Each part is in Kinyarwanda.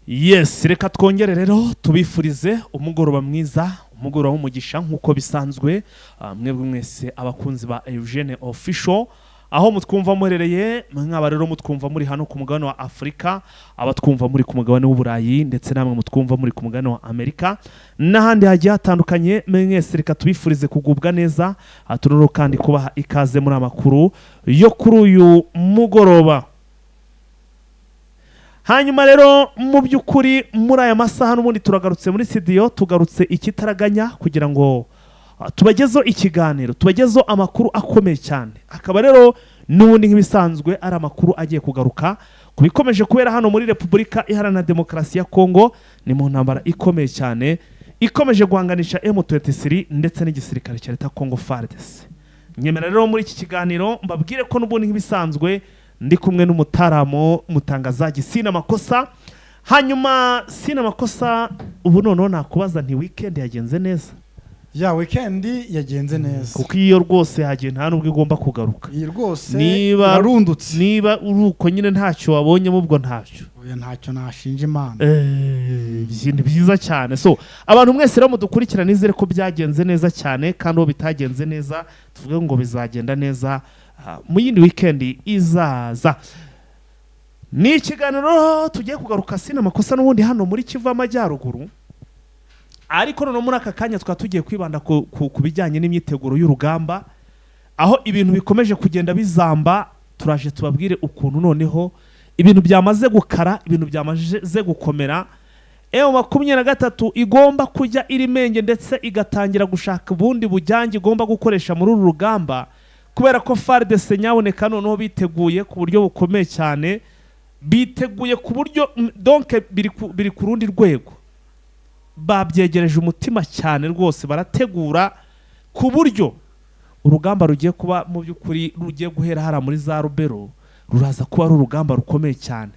Yes, reka twongere rero tubifurize umugoroba mwiza, umugoroba w'umugisha nkuko bisanzwe. Mwebwe mwese abakunzi ba Eugene Official, aho mutwumva murereye, mwaba rero mutwumva muri hano ku mugabane wa Afrika, abatwumva muri ku mugabane w'Uburayi, ndetse namwe mutwumva muri ku mugabane wa Amerika n'ahandi hagiye hatandukanye. Mwese reka tubifurize kugubwa neza, turoro kandi kubaha ikaze muri amakuru yo kuri uyu mugoroba. Hanyuma rero mu by'ukuri muri aya masaha n'ubundi turagarutse muri studio, tugarutse ikitaraganya kugira ngo tubagezo ikiganiro, tubagezo amakuru akomeye cyane. Akaba rero n'ubundi nk'ibisanzwe ari amakuru agiye kugaruka kubikomeje kubera hano muri Repubulika Iharanira Demokarasi ya Kongo. Ni mu ntambara ikomeye cyane ikomeje guhanganisha M23 ndetse n'igisirikare cya leta Kongo FARDC. Nyemera rero muri iki kiganiro mbabwire ko n'ubundi nk'ibisanzwe ndi kumwe n'umutaramo mutangazaji Sina Makosa. Hanyuma Sina Makosa, ubu noneho nakubaza nti weekend yagenze neza? Ya weekend yagenze neza, kuko iyo rwose yagiye nta nubwo igomba kugaruka. iyi rwose narundutse, niba uruko nyine ntacyo wabonye mubwo ntacyo. Oya, ntacyo nashinja Imana. Ibintu byiza cyane. So abantu mwese rero mudukurikira, nizere ko byagenze neza cyane, kandi uwo bitagenze neza tuvuge ngo bizagenda neza mu yindi weekend izaza. Ni ikiganiro tugiye kugaruka Sina Makosa n'ubundi hano muri Kivu Amajyaruguru, ariko none muri aka kanya twa tugiye kwibanda ku bijyanye n'imyiteguro y'urugamba, aho ibintu bikomeje kugenda bizamba. Turaje tubabwire ukuntu noneho ibintu byamaze gukara, ibintu byamaze gukomera. M23 igomba kujya irimenge ndetse igatangira gushaka ubundi bujyange igomba gukoresha muri uru rugamba, kubera ko FARDC nyaboneka noneho biteguye ku buryo bukomeye cyane, biteguye ku buryo donc biri ku rundi rwego, babyegereje umutima cyane rwose, barategura ku buryo urugamba rugiye kuba mu by'ukuri rugiye guhera hara muri za Rubero, ruraza kuba ari urugamba rukomeye cyane.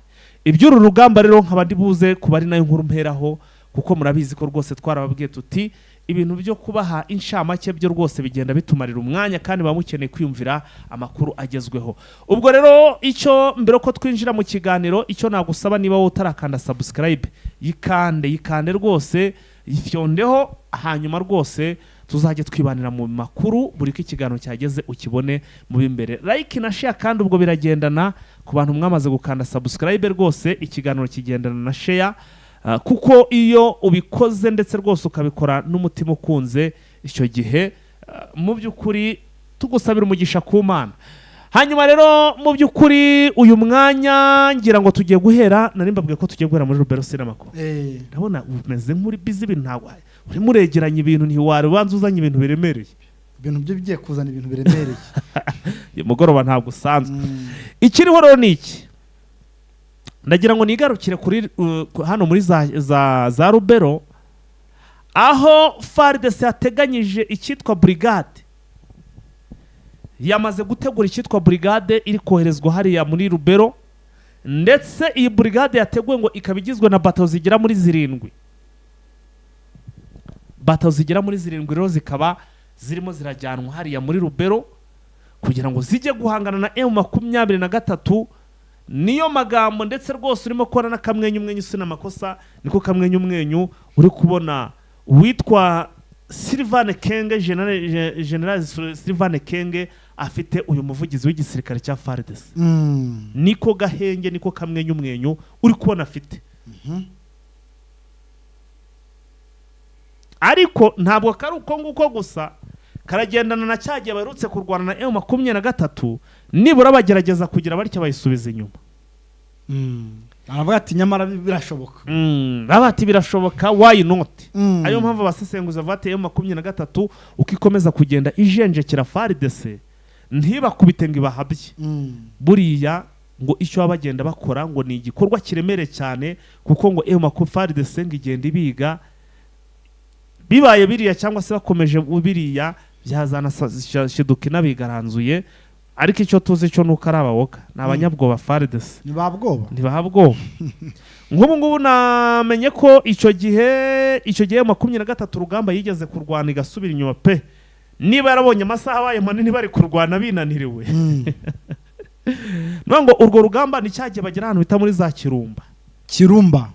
Iby'uru rugamba rero nkaba ndibuze kuba ari nayo nkuru mperaho, kuko murabizi ko rwose twarababwiye tuti ibintu byo kubaha inshamake byo rwose bigenda bitumarira umwanya, kandi bamukeneye kwiyumvira amakuru agezweho. Ubwo rero icyo mbere ko twinjira mu kiganiro, icyo nagusaba niba wowe utarakanda subscribe, yikande rwose, ifyondeho, hanyuma rwose tuzajye twibanira mu makuru buri ko ikiganiro cyageze ukibone mu bimbere. Like na share kandi ubwo biragendana ku bantu mwamaze gukanda subscribe, rwose ikiganiro kigendana na share. Kuko iyo ubikoze ndetse rwose ukabikora n'umutima ukunze, icyo gihe mu by'ukuri tugusabira umugisha ku Mana. Hanyuma rero mu by'ukuri uyu mwanya ngira ngo tugiye guhera, nari mbabwiye ko tugiye guhera muri Rubero Sina Makuru. Ndabona umeze nk'uri busy, ibintu ntabwo uri muregeranya ibintu, ntiwari ubanza uzanye ibintu biremereye. Ibintu byo bigiye kuzana ibintu biremereye. Mugoroba ntabwo usanzwe. Ikiriho rero ni iki? Ndagira ngo nigarukire kuri hano muri za Rubero, aho FARDC yateganyije icyitwa brigade, yamaze gutegura icyitwa brigade iri koherezwa hariya muri Rubero, ndetse iyi brigade yateguwe ngo ikaba igizwe na bato zigera muri 7. Bato zigera muri 7 rero zikaba zirimo zirajyanwa hariya muri Rubero kugira ngo zijye guhangana na M23. Niyo magambo ndetse rwose urimo kubona n'akamwenyumwenyu Sina Makosa, niko kamwenyumwenyu uri kubona witwa Sylvain Kenge, General Sylvain Kenge, afite uyu muvugizi w'igisirikare cya FARDC. Niko gahenge, niko kamwenyumwenyu uri kubona afite. Ariko ntabwo kari uko nguko gusa, karagendana na cyagiye barutse kurwana na M23, nibura bagerageza kugira baricyo bayisubiza inyuma. Aravuga ati nyamara birashoboka. Babati birashoboka, why not? Ayo mpamvu basesenguza bati M23 ukikomeza kugenda ijenjekera FARDC ntibakubite ngo ibahabye. Buriya ngo icyo abagenda bakora ngo ni igikorwa kiremere cyane, kuko ngo FARDC ngo igenda ibiga, bibaye biriya cyangwa se bakomeje biriya byazana shiduka inabigaranzuye. Ariko icyo tuzi cyo nuko ari abawoka, ni abanyabwoba FARDC. Ntibahabwoba. Nk'ubu ngubu namenye ko icyo gihe 23 urugamba yigeze kurwana igasubira inyuma pe. Niba yarabonye amasaha abaye manini bari kurwana binaniriwe. Nubwo urwo rugamba ni cyagiye bagera ahantu bita muri za Kirumba. Kirumba.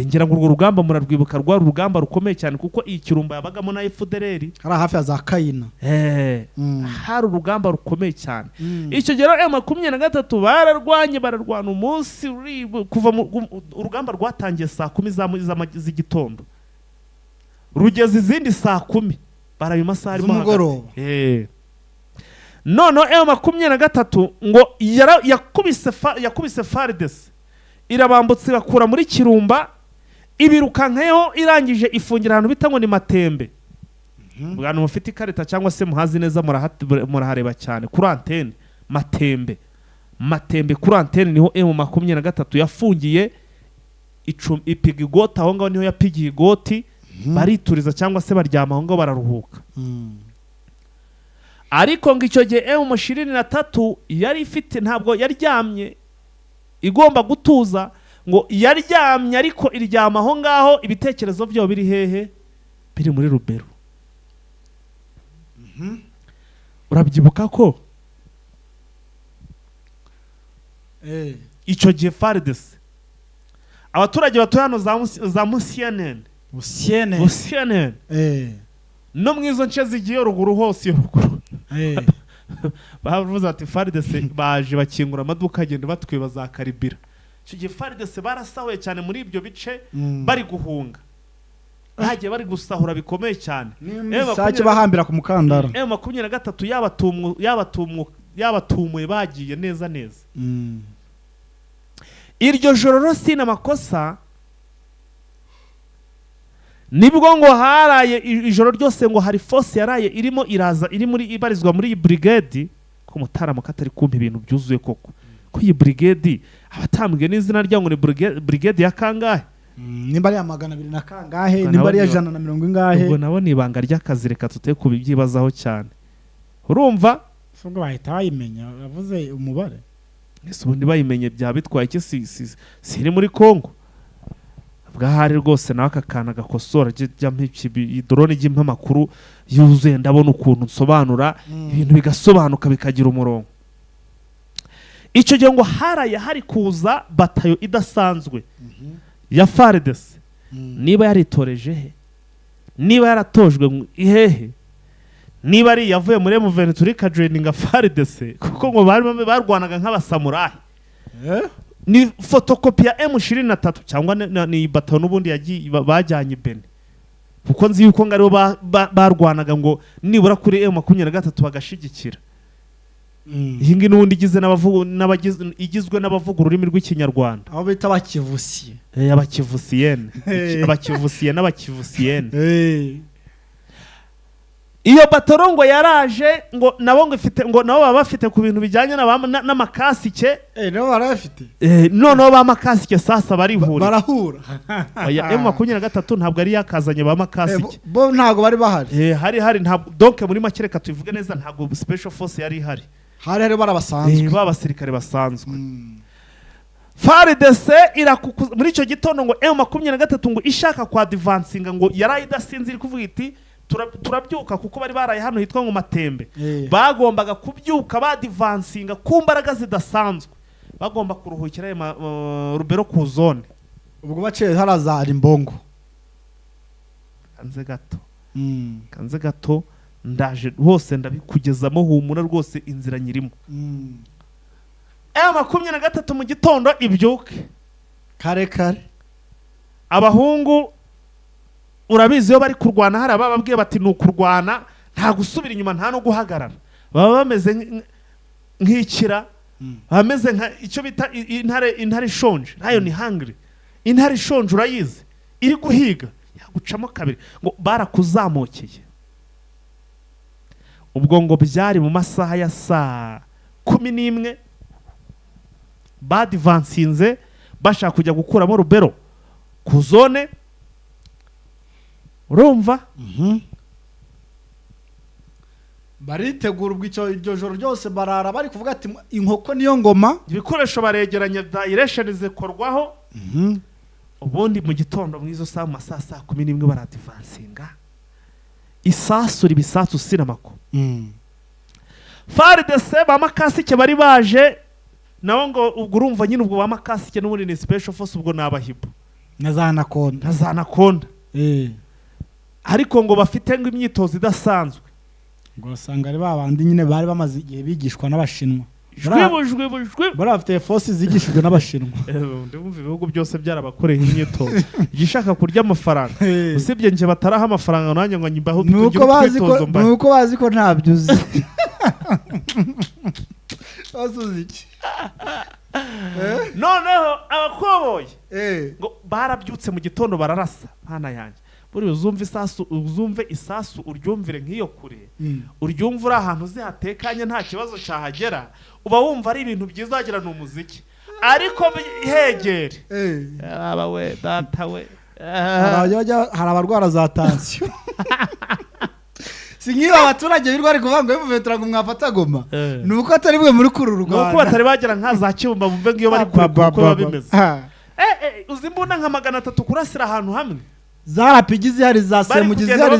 ngira ngo urwo rugamba murarwibuka, rwari urugamba rukomeye cyane kuko iyi Kirumba yabagamo na FDLR hari hafi ya za Kayina. hari urugamba rukomeye cyane. Icyo gihe M23 bararwana umunsi kuva urugamba rwatangiye saa 10 z'igitondo rugeze izindi saa 10 baraye masaha arimo z'umugoroba. None M23 ngo yakubise FARDC irabambutse bakura muri Kirumba ibirukankayo irangije ifungira ahantu bita ngo ni Matembe. Bwana mufite ikarita cyangwa se muhazi neza murahareba cyane kuri antene Matembe kuri antene niho M23 yafungiye ipiga igoti aho ngaho niho yapigiye igoti barituriza cyangwa se baryama aho ngaho bararuhuka. Ariko ngo icyo gihe M23 yari ifite ntabwo yaryamye igomba gutuza, ngo yaryamye ariko iryama aho ngaho ibitekerezo byo biri hehe, biri muri Rubero. Urabyibuka ko icyo gihe FARDC abaturage batuye hano za Musienene no mwizo nce zigiye ruguru hose ruguru bavuze ati FARDC baje bakingura amaduka agenda batwiba za Karibira. Icyo gihe FARDC barasahuye cyane muri ibyo bice bari guhunga, bagiye bari gusahura bikomeye cyane. Sake bahambira ku mukandara. M23 yabatumuye bagiye neza. Iryo joro rose n'amakosa nibwo ngo haraye ijoro ryose ngo hari force yaraye irimo iraza iri muri ibarizwa muri brigade ko Mutarama katari kumpa ibintu byuzuye koko ko iyi brigade abatambwe n'izina rya ngo ni brigade ya kangahe, nimba ari ya 200 na kangahe, nimba ari ya 150 ingahe. Ubwo nabo ni ibanga ry'akazi reka tuteye kubibyibazaho cyane. Urumva ubwo bahita bayimenya yavuze umubare ese ubundi bayimenye bya bitwaye iki siri muri Kongo bwahari rwose nawe akakana gakosora drone ijya amakuru yuzuye ndabona ukuntu nsobanura ibintu bigasobanuka bikagira umurongo. Icyo gihe ngo hari kuza batayo idasanzwe ya FARDC, niba yaritoreje he, niba yaratojwe ihehe, niba ari yavuye muri M23 kajoininga FARDC kuko ngo barwanaga nk'abasamurayi. Ni fotokopi ya M23 cyangwa ni batayo n'ubundi bajyanye Beni kuko nzi yuko ngaribo barwanaga ngo nibura kuri M23 bagashigikira. Iyi ngi n'ubundi igizwe n'abavuga ururimi rw'ikinyarwanda abo bita abakivusiye. Abakivusiye n'abakivusiyene. Iyo batoro ngo yaraje ngo nabo ngo ifite ngo nabo baba bafite ku bintu bijyanye n'amakasike nabo barafite noneho ba makasike sasa barahura ya M23 ntabwo ari yakazanye ba makasike bo ntabwo bari bahari hari ntabwo donc muri makereka tuvuge neza ntabwo special force yari hari barabasanzwe basirikare basanzwe. FARDC muri icyo gitondo ngo M23 ngo ishaka kwa advancinga ngo yarayidasinzira kuvuga iti turabyuka kuko bari baraye hano hitwa ngo Matembe. Bagombaga kubyuka badivansinga ku mbaraga zidasanzwe, bagomba kuruhukira Rubero ku zone. Ubwo baciye haraza ari Mbongo kanze gato ndaje hose ndabikugezamo humura rwose inzira nyirimo. M23 mu gitondo ibyuke kare abahungu urabizi iyo bari kurwana hari abababwiye bati nukurwana nta gusubira inyuma nta no guhagarara, baba bameze nk'ikira, bameze nka icyo bita intare shonje, nayo ni hungry. Intare shonje urayizi iri guhiga yagucamo kabiri ngo barakuzamukeye. Ubwo ngo byari mu masaha ya saa 11 badivansinze bashaka kujya gukuramo Rubero ku zone. Urumva baritegura ubwicyo iryo joro ryose barara bari kuvuga ati inkoko niyo ngoma, ibikoresho baregeranya direction zikorwaho. Ubundi mu gitondo mwizo saa masaa 11 baradivansinga isasura ibisasu sinamako. FARDC bamakasike bari baje nawo ngo ubwo urumva nyine ubwo bamakasike n'ubundi ni special force ubwo nabahibo na za anaconda na za anaconda ariko ngo bafite ngo imyitozo idasanzwe ngo usanga ari babandi nyine bari bamaze igihe bigishwa n'abashinwa bari bafite force zigishijwe n'abashinwa ndumva ibihugu byose byarabakoreye imyitozo igishaka kurya amafaranga usibye nje bataraha amafaranga nanjye ngo nyimbaho nuko bazi ko ntabyo uzi basuzi iki noneho abakoboye ngo barabyutse mu gitondo bararasa hana yanjye buri uzumve isasu uryumvire nk'iyo kure uryumva uri ahantu uzihatekanye nta kibazo cyahagera uba wumva ari ibintu byiza wagira ni umuziki ariko hegere aba we data we hari abarwara za tansiyo si nk'iyo abaturage birirwa bari kuvuga ngo bimuvetera ngo mwafata goma ni uko atari bwe muri kuru Rwanda ni uko batari bagera nka za Kibumba bumve nk'iyo bari kure uko biba bimeze uzi imbunda nka 300 kurasira ahantu hamwe za rapigi zihari za semugi zihari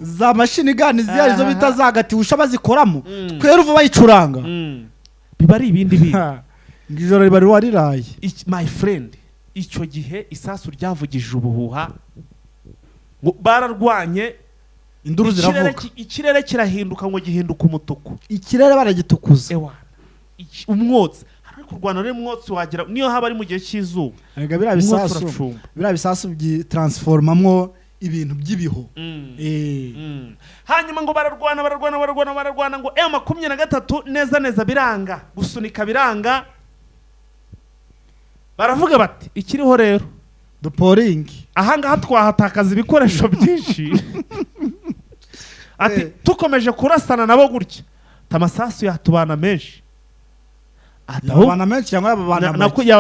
za mashini gani zihari zo bita zagati usha bazikoramo twera uva bayicuranga biba ari ibindi bintu ngijoro bari wariraye my friend icyo gihe isasu ryavugije ubuhuha ngo bararwanye induru ziravuga ikirere kirahinduka ngo gihinduka umutuku ikirere baragitukuza umwotsi kurwana n'umwotsi wagira niyo haba ari mu gihe cy'izuba biriya bisasu by'itransformamwo ibintu by'ibiho hanyuma ngo bararwana ngo M23 neza biranga gusunika biranga baravuga bati ikiriho rero duporingi ahangaha twahatakaza ibikoresho byinshi ati tukomeje kurasana nabo gutya tamasasu yatubana menshi abana menshi cyangwa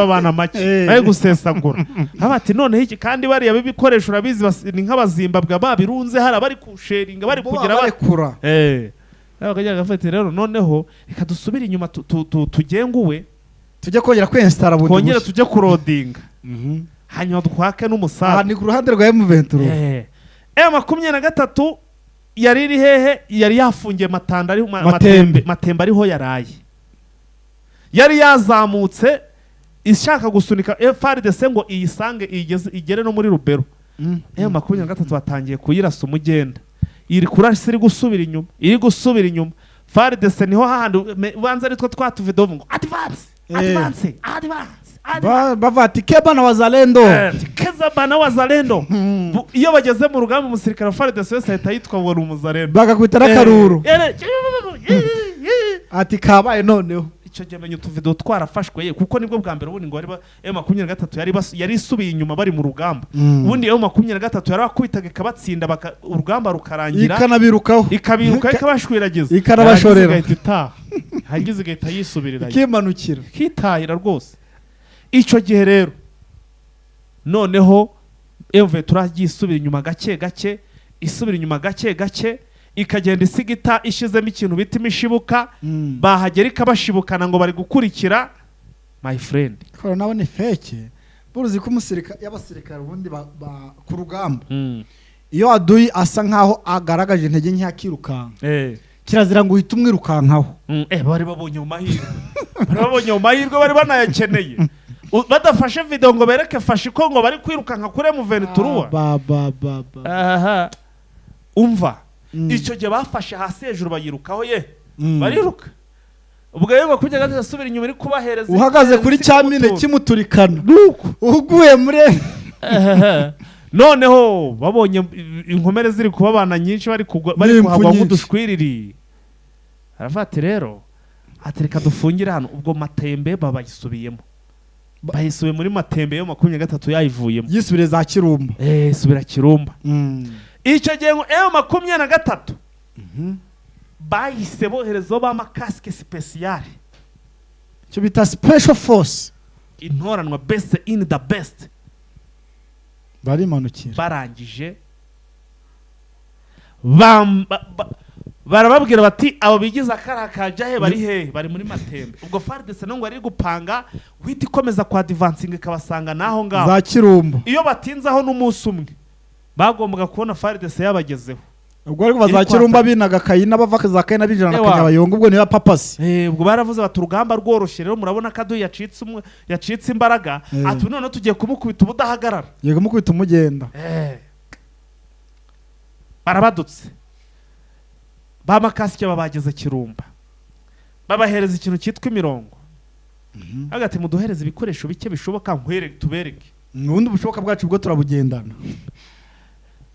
abana make bari gusesagura abati noneho iki kandi bariya bibikoresho urabizi ni nk'abazimbabwe babirunze hari abari kusheringa bari kugira barekura bakajya gafite rero noneho reka dusubire inyuma tugenguwe tujye kongera kwinstara bundi kongera tujye kurodinga hanyuma twake n'umusaza aha ni ku ruhande rwa M23 M23 yari iri hehe yari yafungiye matembe ariho yaraye yari yazamutse ishaka gusunika FARDC ngo iyisange igere no muri Rubero M23 batangiye kuyirasa umugenda iri kurasa iri gusubira inyuma FARDC niho hahandi banza ari twatuvido ngo advance bavati kebana wazalendo kezabana wazalendo iyo bageze mu rugamba umusirikare wa FARDC wese ahita yitwa ngo ni umuzalendo bakakwita n'akaruru ati kabaye noneho icyo gihe menye utuvido twarafashwe kuko nibwo bwa mbere ubundi ngo M23 yari isubiye inyuma bari mu rugamba ubundi M23 yari akubitaga ikabatsinda urugamba rukarangira ikanabirukaho ikabashwiragiza ikanabashorera hagize igahita yisubirira kimanukira kitahira rwose icyo gihe rero noneho M23 yisubira inyuma gake isubira inyuma gake ikagenda isigita ishizemo ikintu bita imishibuka bahagera ikabashibukana ngo bari gukurikira my friend ko nawe ni fake buruzi ko y'abasirikare ubundi ku rugamba iyo aduyi asa nkaho agaragaje intege nke akirukanka kirazira ngo uhite umwirukankaho bari babonye mu mahirwe bari banayakeneye badafashe video ngo bereke fashiko ngo bari kwirukanka kuri M23 umva icyo gihe bafashe hasi hejuru bayirukaho bariruka ubwo rero bakujya gasubira inyuma iri kubahereza uhagaze kuri cyamine kimuturikana nuko uguye muri noneho babonye inkomere ziri kubabana nyinshi bari kuhagwa nk'udushwiriri arafata rero atereka dufungire hano ubwo matembe babayisubiyemo bayisubiye muri matembe yo 23 yayivuyemo yisubire za Kirumba subira Kirumba icyo gihe ngo M23 bahise bohereza b'amakaske special cyo bita special force intoranwa best in the best barimanukira barangije barababwira bati abo bigize akarakajya bari hehe bari muri matembe ubwo FARDC ngo ari gupanga uhita ikomeza kwa advancing ikabasanga naho ngaho za Kirumba iyo batinzaho n'umunsi umwe bagombaga kubona FARDC yabagezeho ubwo ariko bazakirumba binaga kayina bava za kayina bijana na Kanyabayonga ubwo niba papasi ubwo baravuze bati urugamba rworoshye rero murabona kado yacitse imbaraga ati none tugiye kumukubita ubudahagarara yego mukubita umugenda barabadutse bamakasike babageze Kirumba babahereza ikintu cyitwa imirongo hagati muduhereza ibikoresho bike bishoboka tubereke nubundi bushoboka bwacu bwo turabugendana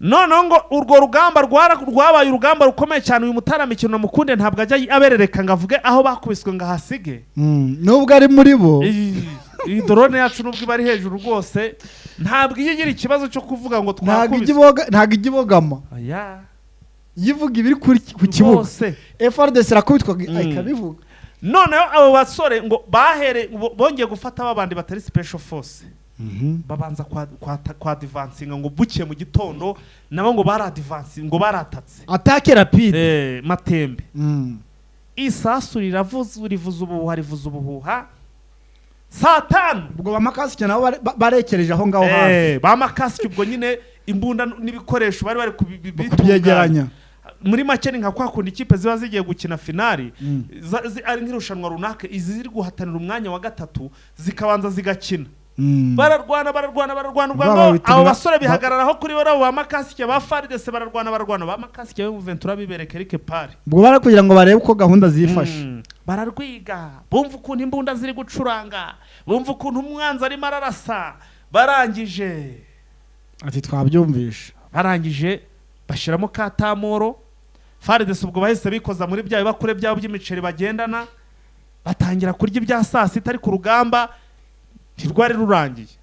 noneho ngo urwo rugamba rwabaye urugamba rukomeye cyane uyu Mutaramikino na Mukunde ntabwo ajya aberereka ngo avuge aho bakubiswe ngo ahasige nubwo ari muri bo iyi drone yacu nubwo iba ari hejuru rwose ntabwo iyo igira ikibazo cyo kuvuga ngo twakubiswe ntabwo igibogama yivuga ibiri ku kibuga FRDC rakubitwa ikabivuga noneho abo basore ngo bongeye gufata babandi batari special force babanza kwa advancinga ngo buke mu gitondo nabo ngo baradivancinga ngo baratatse attaque rapide Matembe isasu rivuza ubuhuha saa 5 ubwo bamakasike nabo barekereje aho ngaho hafi bamakasike ubwo nyine imbunda n'ibikoresho bari kubyegeranya muri make ni nka kwakunda ikipe ziba zigiye gukina finali ari nk'irushanwa runaka izi ziri guhatanira umwanya wa gatatu zikabanza zigakina bararwana ubwo abo basore bihagararaho kuri bo bamakasike ba FARDC bararwana bamakasike yo Ventura bibereka Eric Pari ubwo bara kugira ngo barebe uko gahunda zifashe bararwiga bumva ukuntu imbunda ziri gucuranga bumva ukuntu umwanzi arimo ararasa barangije ati twabyumvisha barangije bashiramo katamoro FARDC ubwo bahise bikoza muri byayo bakure byabo by'imiceri bagendana batangira kurya ibya saa sita ari ku rugamba ntirwari rurangiye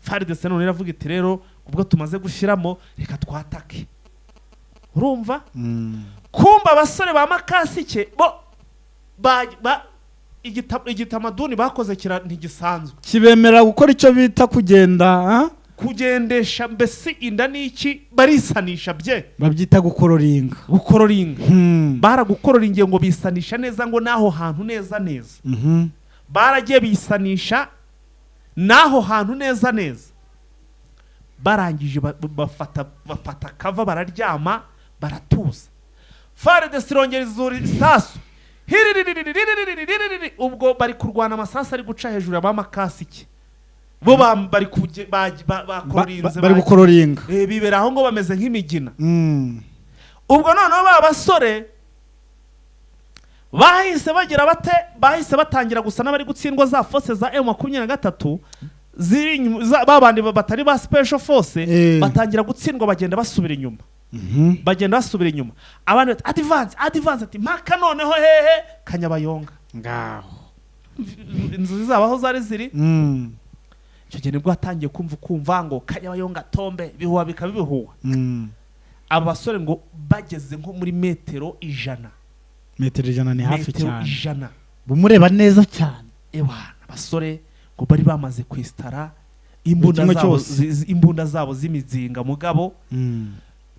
FARDC none iravuga iti rero ubwo tumaze gushiramo reka twatake urumva kumba abasore ba makasike bo igitamaduni bakoze kira ntigisanzwe kibemera gukora icyo bita kugendesha mbese inda niki barisanisha bye babyita gukororinga baragukororingiye ngo bisanisha neza ngo naho hantu neza baragiye bisanisha naho hantu neza barangije bafata kava bararyama baratuza FARDC irongera izura isasu ubwo bari kurwana amasasu ari guca hejuru y'abamakasike bo bari gukororinga bibera aho ngo bameze nk'imigina ubwo noneho ba basore bahise bagira bahise batangira gusa n'abari gutsindwa za force za M23 babandi batari ba special force batangira gutsindwa bagenda basubira inyuma abandi advance ati mpaka noneho hehe Kanyabayonga ngaho inzu zabaho zari ziri icyo gihe nibwo hatangiye kumva ngo Kanyabayonga tombe bihuha bikabihuha aba basore ngo bageze nko muri metero 100 ni hafi cyane bumureba neza cyane abasore ngo bari bamaze kwistara imbunda zabo z'imizinga mugabo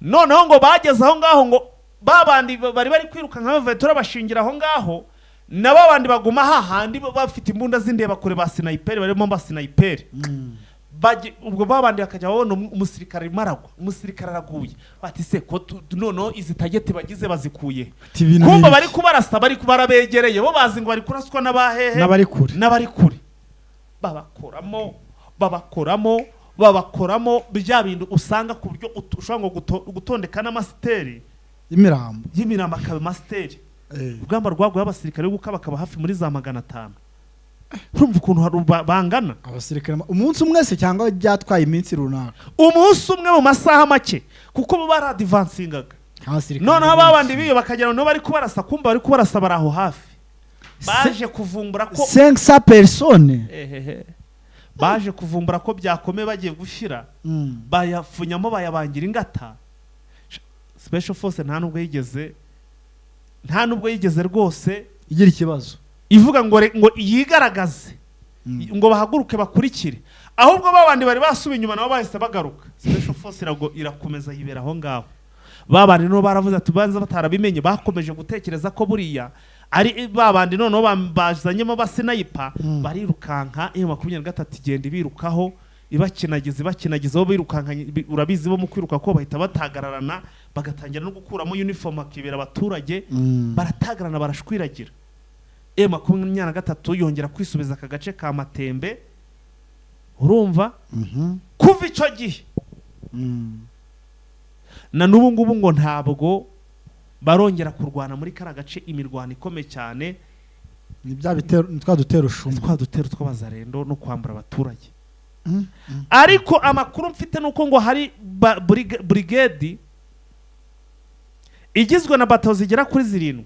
noneho ngo bageze aho ngaho ngo babandi bari kwiruka nka Ventura bashingira aho ngaho nababandi baguma hahandi bafite imbunda zindeba kure ba sniper barimo ba sniper ubwo babandi akajya babona umusirikare maragwa umusirikare araguye bati se ko noneho izi tagete bagize bazikuye kumba bari kubarasa bari kubarabegereye bo bazi ngo bari kuraswa n'abahehe n'abari kure babakoramo bya bintu usanga ku buryo ushobora ngo gutondeka n'amasiteri y'imirambo akaba masiteri urugamba rwaguye abasirikare bakaba hafi muri za 500 urumva ukuntu bangana abasirikare umunsi umwe se cyangwa byatwaye iminsi runaka umunsi umwe mu masaha make kuko bo baradivancingaga noneho abandi biyo bakagera no bari kubarasa kumba bari kubarasa baraho hafi baje kuvumbura ko 500 personnes baje kuvumbura ko byakomeye bagiye gushira bayafunyamo bayabangira ingata special force nta nubwo yigeze rwose igira ikibazo ivuga ngo yigaragaze ngo bahaguruke bakurikire ahubwo babandi bari basubiye inyuma nabo bahise bagaruka special force irakomeza yibera aho ngaho babandi no baravuze ati banza batarabimenye bakomeje gutekereza ko buriya ari babandi noneho bazanyemo basinayipa barirukanka M23 igenda birukaho ibakinagiza bo birukankanye, urabizi bo mu kwiruka ko bahita batagararana bagatangira no gukuramo uniform akibera abaturage baratagarana barashwiragira. M23 yongera kwisubiza aka gace ka Matembe, urumva kuva icyo gihe na n'ubu ngubu ngo ntabwo barongera kurwana muri kara gace, imirwano ikomeye cyane. Ni bya bitero twadutera ushuma, twadutera tw'abazarendo no kwambura abaturage. Ariko amakuru mfite nuko ngo hari brigade igizwe na bato zigera kuri 7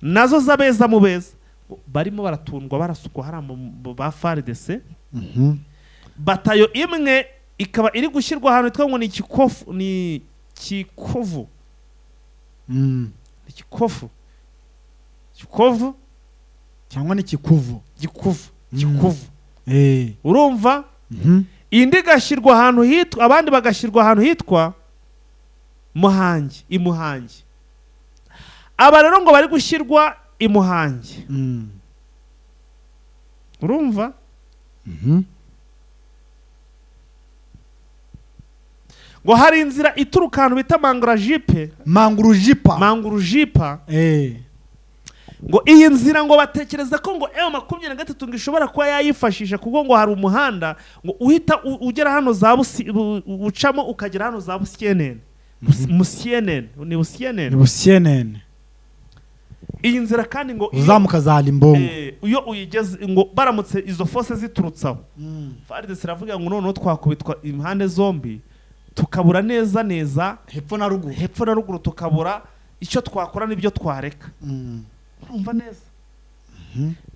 nazo zabeza mu beza barimo baratundwa barasukwa hari ba FARDC. Batayo imwe ikaba iri gushyirwa ahantu twitwa ngo ni Kikovu. Kikovu cyangwa ni Kikuvu. Urumva? Indi gashyirwa ahantu hitwa, abandi bagashyirwa ahantu hitwa Muhangi, Imuhangi. Aba rero ngo bari gushyirwa Imuhangi. Urumva? Ngo hari inzira ituruka ahantu bita Mangurujipa. Ngo iyi nzira ngo batekereza ko ngo M23 ngo ishobora kuba yayifashisha kuko ngo hari umuhanda ngo uhita ugera hano za ucamo ukagera hano za Busienene. Busienene. Iyi nzira kandi ngo uzamuka za Limbongo. Iyo uyigeze ngo baramutse izo force ziturutsaho. FARDC iravuga ngo none twakubitwa impande zombi tukabura neza hepfo na ruguru tukabura icyo twakora n'ibyo twareka. Urumva neza?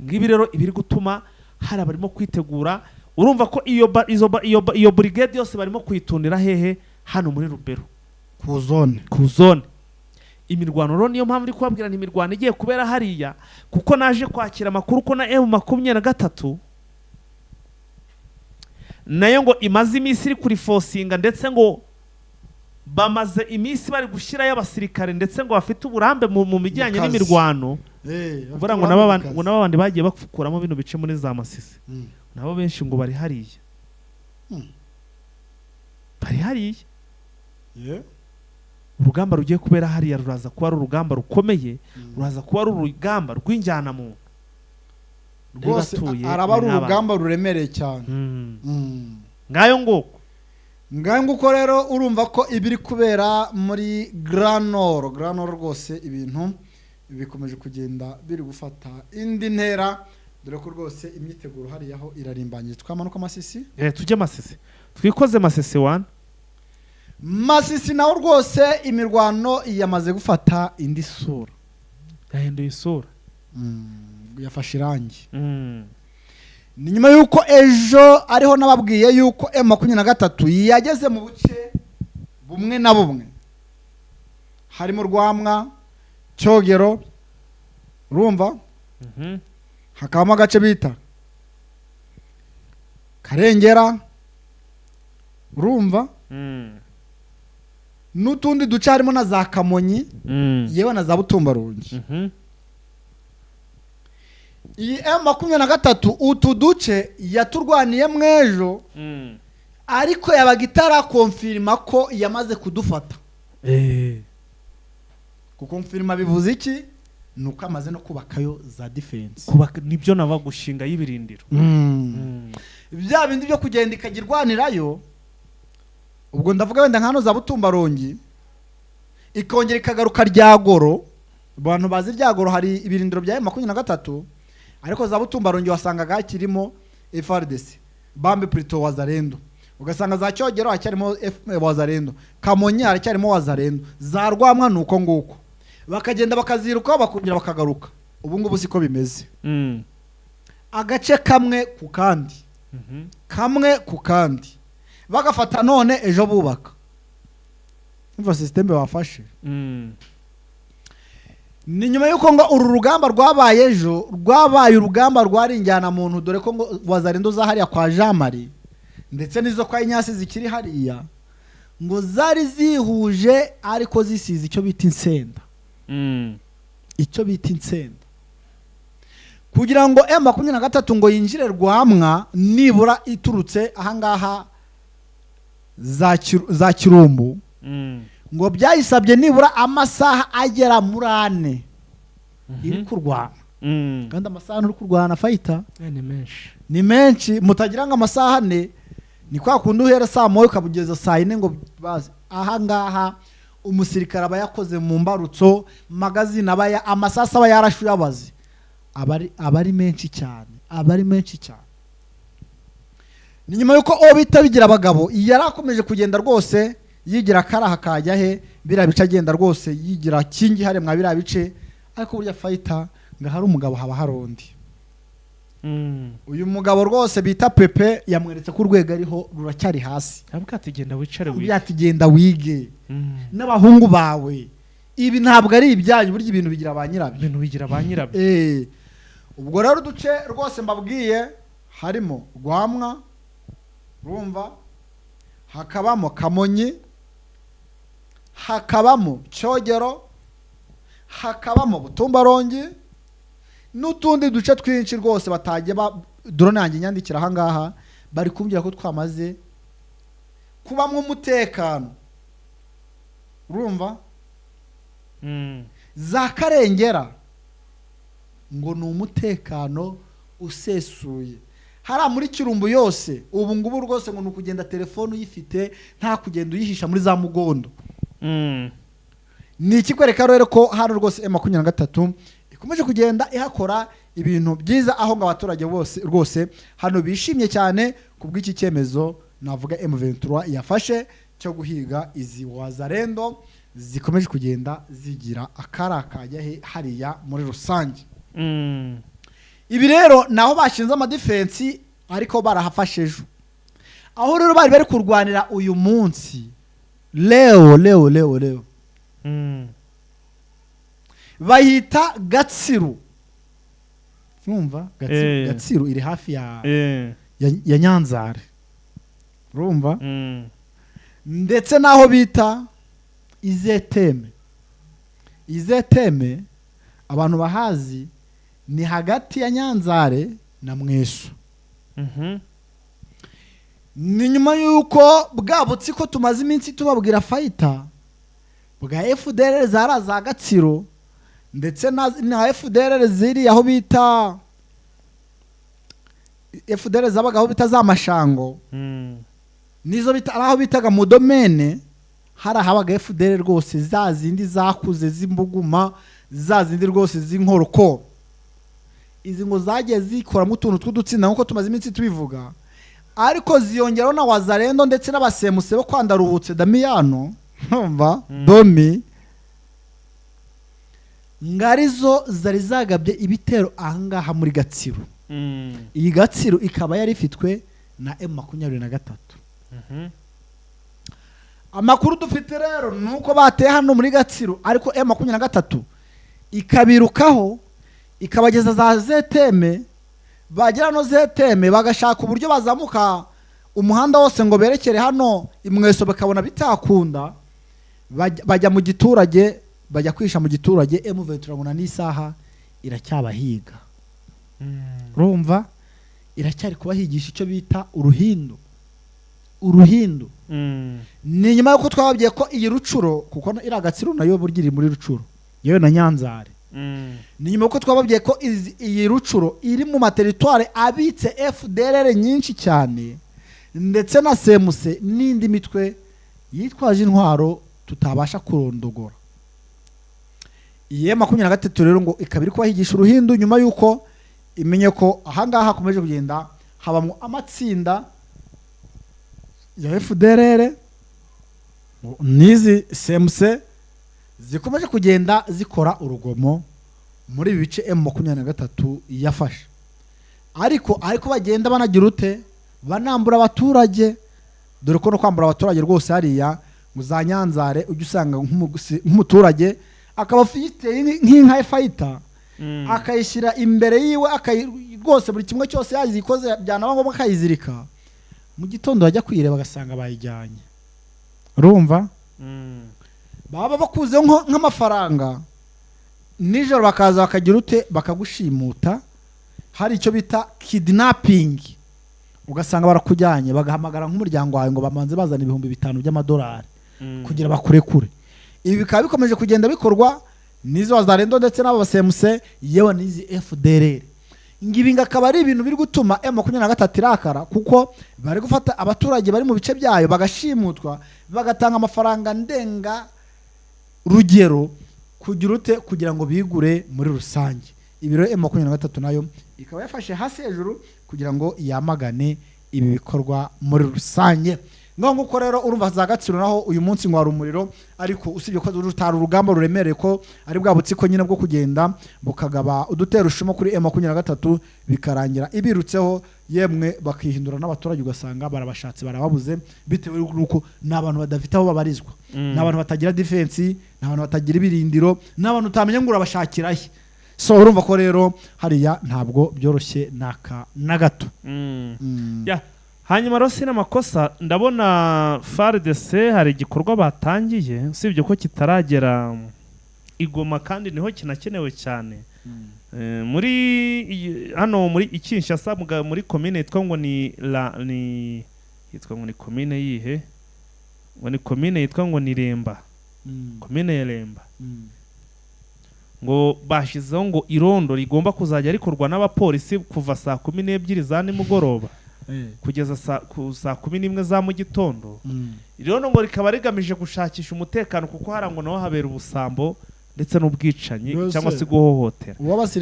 Ngibi rero ibiri gutuma hari abarimo kwitegura. Urumva ko iyo brigade yose barimo kwitundira hehe hano muri Rubero ku zone. Imirwano rero niyo mpamvu iri kubabwira imirwano igiye kubera hariya, kuko naje kwakira amakuru ko na M23 nayo ngo imaze iminsi iri kuri forcinga, ndetse ngo bamaze iminsi bari gushyirayo abasirikare, ndetse ngo bafite uburambe mu mijyanye n'imirwano. Ubura ngo n'abandi bagiye bakuramo bino bice muri za Masisi. Nabo benshi ngo bari hariya. Urugamba rugiye kubera hariya ruraza kuba ari urugamba rukomeye, ruraza kuba ari urugamba rw'injyana mu rwose, araba ari urugamba ruremereye cyane. Ngayo nguko rero urumva ko ibiri kubera muri Grand Nord rwose ibintu bikomeje kugenda biri gufata indi ntera, dore ko rwose imyiteguro hariya aho irarimbanye. Twamanuka Masisi, tujye Masisi, twikoze Masisi 1. Masisi naho rwose imirwano yamaze gufata indi sura, yahinduye isura, yafashe irangi. Ni nyuma yuko ejo ariho nababwiye yuko M23 yageze mu buce bumwe na bumwe harimo Rwamwa, Cyogero, urumva? Hakabamo agace bita Karengera, urumva? N'utundi duce harimo na za Kamonyi, yewe na za Butumbarungi. Iyi M23 utu duce yaturwaniye mwejo, ariko yabaga itarakonfirma ko yamaze kudufata. Kukonfirma bivuze iki? Nuko amaze no kubakayo za defense. Nibyo nabagushinga y'ibirindiro. Bya bindi byo kugenda ikagirwanirayo, ubwo ndavuga wenda nkano za Butumbarongi, ikongera ikagaruka Ryagoro. Abantu bazi Ryagoro hari ibirindiro bya M23, ariko za Butumbarongi wasangaga kirimo FARDC, Bambe Prito Wazarendo. Ugasanga za Cyogero hacyarimo Wazarendo, Kamonyi hacyarimo Wazarendo, za Rwamwa nuko nguko. Bakagenda bakaziruka bakongera bakagaruka. Ubu ngubu siko bimeze. Agace kamwe ku kandi. Kamwe ku kandi. Bagafata none ejo bubaka. Imva systeme bafashe. Ni nyuma yuko ngo uru rugamba rwabaye ejo, rwabaye urugamba rwarinjyana muntu, dore ko ngo Wazarendo za hariya kwa Jamari ndetse nizo kwa Inyasi zikiri hariya ngo zari zihuje, ariko zisize icyo bita insenda. Icyo bita insenda. kugira ngo M23 ngo yinjire Rwamwa nibura iturutse ahangaha za Kirumbu ngo byayisabye nibura amasaha agera muri 4 iri kurwana. Kandi amasaha uri kurwana fighter ni menshi mutagira ngo amasaha 4 ni kwa kundi uhera saa moyo ukabugeza saa 4 ngo bazi ahangaha umusirikare aba yakoze mu mbarutso magazine aba amasasa aba yarashuye abazi abari menshi cyane. Ni nyuma yuko bita bigira abagabo yarakomeje kugenda rwose yigira karaha kajya he birabica agenda rwose yigira kingi hare mwa birabice, ariko burya fighter nga hari umugabo haba harundi. Uyu mugabo rwose bita Pepe yamweretse ko urwego ariho ruracyari hasi. Abwati genda wicare wige. Byati genda wige. N'abahungu bawe. Ibi ntabwo ari ibyanyu burya ibintu bigira abanyirabyo. Ubwo rero duce rwose mbabwiye harimo Rwamwa, rumva, hakabamo Kamonyi, hakabamo Cyogero, hakabamo Butumbarongi n'utundi duce twinshi rwose batagiye drone yanjye nyandikira ahangaha bari kumbwira ko twamaze kubamwe umutekano. Urumva? Za Karengera ngo ni umutekano usesuye. Hara muri Kirumbu yose ubu ngubu rwose ngo nukugenda telefone uyifite nta kugenda uyihisha muri za Mugondo. Ni ikikwereka rero ko hano rwose M23 ikomeje kugenda ihakora ibintu byiza aho ngo abaturage bose rwose hano bishimye cyane kubw'iki cyemezo navuga M23 yafashe cyo guhiga izi wazarendo zikomeje kugenda zigira akarakajya hariya muri rusange. Ibi rero naho bashinze ama defense ariko barahafashe ejo. Aho rero bari kurwanira uyu munsi leo bayita Gatsiru. Urumva? Gatsiru iri hafi ya Nyanzare. Urumva? Ndetse naho bita Izeteme abantu bahazi ni hagati ya Nyanzare na Mweso. Ni nyuma yuko bwabutsi ko tumaze iminsi tubabwira fighter bwa FDLR zaraza Gatsiro ndetse na FDLR ziri aho bita FDLR zabaga aho bita za Mashango. Nizo bita aho bitaga mu domaine hara habaga FDLR rwose za zindi zakuze zimbuguma za zindi rwose zinkoroko. Izi ngo zagiye zikora mu tuntu tw'udutsinda nkuko tumaze iminsi tubivuga, ariko ziyongeraho na wazarendo ndetse n'abasemuse bo kwandaruhutse Damiyano umva Domi ngarizo zari zagabye ibitero ahangaha muri Gatsiro. Iyi Gatsiro ikaba yari ifitwe na M23. Amakuru dufite rero nuko bateye hano muri Gatsiro ariko M23 ikabirukaho ikabageza za Zeteme, bagera no Zeteme bagashaka uburyo bazamuka umuhanda wose ngo berekere hano Imweso bakabona bitakunda, bajya mu giturage, bajya kwisha mu giturage. M23 n'isaha iracyabahiga. Urumva? Iracyari kubahigisha icyo bita uruhindu. Ni nyuma yuko twababwiye ko iyi Rucuro kuko iragatsiro nayo burgiri muri Rucuro yewe na Nyanzare. Ni nyuma yuko twababwiye ko iyi Rucuro iri mu materitoire abitse FDLR nyinshi cyane ndetse na semuse n'indi mitwe yitwaje intwaro tutabasha kurondogora. Iye 23 rero ngo ikabiri kubahigisha uruhindu nyuma yuko imenye ko ahangaha hakomeje kugenda habamo amatsinda ya FDLR nizi semuse zikomeje kugenda zikora urugomo muri bice M23 yafashe. Ariko bagenda banagira ute banambura abaturage, dore ko no kwambura abaturage rwose hariya muza Nyanzare ujye usanga nk'umuturage akaba afite nk'inka fighter akayishyira imbere yiwe rwose buri kimwe cyose yazikoze byanaba ngombwa akayizirika, mu gitondo bajya kwireba bagasanga bayijyanye. Urumva? Baba bakuze nk'amafaranga nijoro bakaza bakagira ute bakagushimuta hari icyo bita kidnapping, ugasanga barakujyanye bagahamagara nk'umuryango wawe ngo bamanze bazana $5,000 by'amadolari kugira bakurekure. Ibi bikaba bikomeje kugenda bikorwa n'izo wazarendo ndetse n'abo basemuse yewe n'izi FDLR. Ngibi ngakaba ari ibintu biri gutuma M23 irakara, kuko bari gufata abaturage bari mu bice byayo bagashimutwa, bagatanga amafaranga ndenga rugero kugira ngo bigure muri rusange. Ibiro M23 nayo ikaba yafashe hasi hejuru kugira ngo yamagane ibi bikorwa muri rusange. Nguko rero urumva za Gatsiro naho uyu munsi ngo hari umuriro, ariko usibye ko rutari urugamba ruremereye ko ari bwa butsiko nyine bwo kugenda bukagaba udutera ushimo kuri M23 bikarangira ibirutseho, yemwe bakihindura n'abaturage ugasanga barabashatse barababuze, bitewe n'uko n'abantu badafite aho babarizwa, n'abantu batagira defense, n'abantu batagira ibirindiro, n'abantu utamenya ngo urabashakira he. So urumva ko rero hariya ntabwo byoroshye naka na gato. Yeah. Hanyuma rero sina makosa ndabona FARDC hari igikorwa batangiye, usibye ko kitaragera Igoma kandi niho kinakenewe cyane. Muri hano muri Kinshasa muri commune yitwa ngo ni yitwa ngo ni commune yihe, ngo ni commune yitwa ngo ni Remba, commune ya Remba. Ngo bashizeho ngo irondo rigomba kuzajya rikorwa n'abapolisi kuva saa 12 za nimugoroba kugeza saa 11 za mu gitondo. Irondo ngo rikaba rigamije gushakisha umutekano, kuko harango naho habera ubusambo ndetse n'ubwicanyi cyangwa se guhohotera.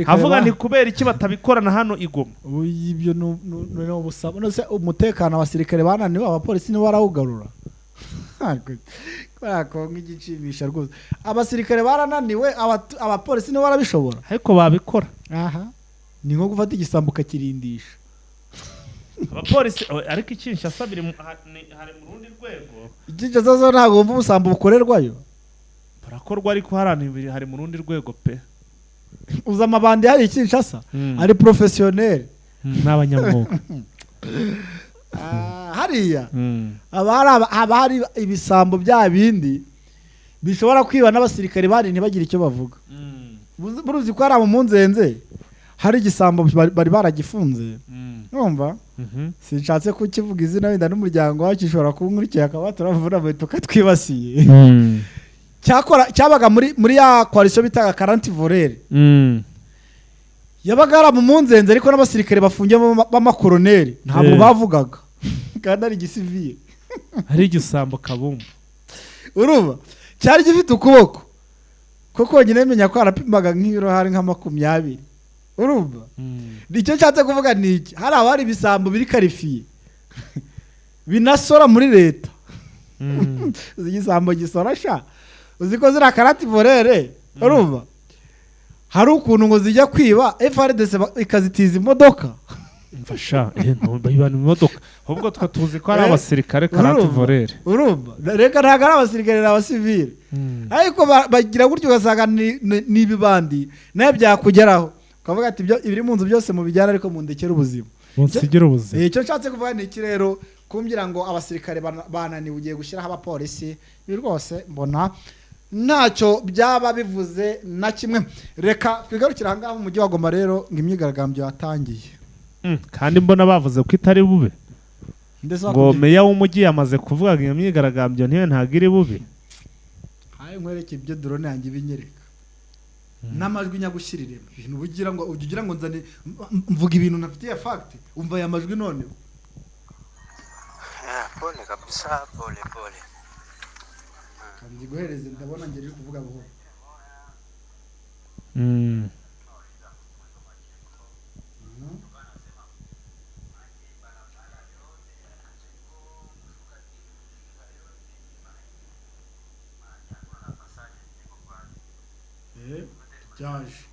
Havuga ni kubera iki batabikorana hano Igoma. Ibyo no busabo no se umutekano abasirikare bananiwe, abapolisi ni barawugarura. Kwako nk'igicimisha rwose. Abasirikare barananiwe, abapolisi ni barabishobora. Ariko babikora. Aha. Ni nko gufata igisambuka kirindisha. Abapolisi ariko Kinshasa biri hari mu rundi rwego. Kinshasa zo ntago umva ubusambo bukorerwayo. Barakorwa ariko hari mu rundi rwego pe. Uza amabandi hari Kinshasa ari professionnel n'abanyamwuga. Hariya aba hari ibisambo bya bindi bishobora kwiba n'abasirikare bari ntibagire icyo bavuga. Buruzi ko ari mu nzenze hari igisambo bari baragifunze. Numva sinshatse kukivuga izina wenda n'umuryango wacu ishobora kunkurikiye akaba turavura mu tukatwibasiye. Cyabaga muri ya coalition bitaga 40 volere. Yabaga ari mu nzenze ariko n'abasirikare bafungiye b'amakoroneri ntabwo bavugaga kandi ari gisivile. Hari igisambo kabumba. Urumva cyari gifite ukuboko koko nyine menya ko arapimaga nk'ibiro hari nka 20. Urumva nicyo cyatse kuvuga niki, hari abari bisambo biri karifiye binasora muri leta. Igisambo gisora sha uziko zira 40 volere. Urumva hari ukuntu ngo zijya kwiba FARDC ikazitiza imodoka. Mfasha bayibana imodoka ahubwo twatuzi ko ari abasirikare 40 volere. Urumva reka ntago ari abasirikare n'abasivile, ariko bagira gutyo ugasanga ni ibibandi naye byakugeraho ukavuga ati ibiri mu nzu byose mu bijyana ariko mu ndekera ubuzima. Munsigira ubuzima. Icyo nshatse kuvuga ni iki rero, kumbwira ngo abasirikare bananiwe ugiye gushyiraho abapolisi, biri rwose mbona ntacyo byaba bivuze na kimwe. Reka twigarukira aha ngaha mu mujyi wa Goma rero ngo imyigaragambyo yatangiye. Kandi mbona bavuze ko itari bube. Ngo meya w'umujyi yamaze kuvuga ngo imyigaragambyo ntiyo ntagiri bube. Haye nkwereke ibyo drone yanjye binyereka. N'amajwi nyagushyirire ibintu ugira ngo nzane mvuga ibintu nafitiye fact, umva ya majwi none. Pole kabisa, pole. Kandi guhereze ndabona ngeri kuvuga buhoro. Cyaje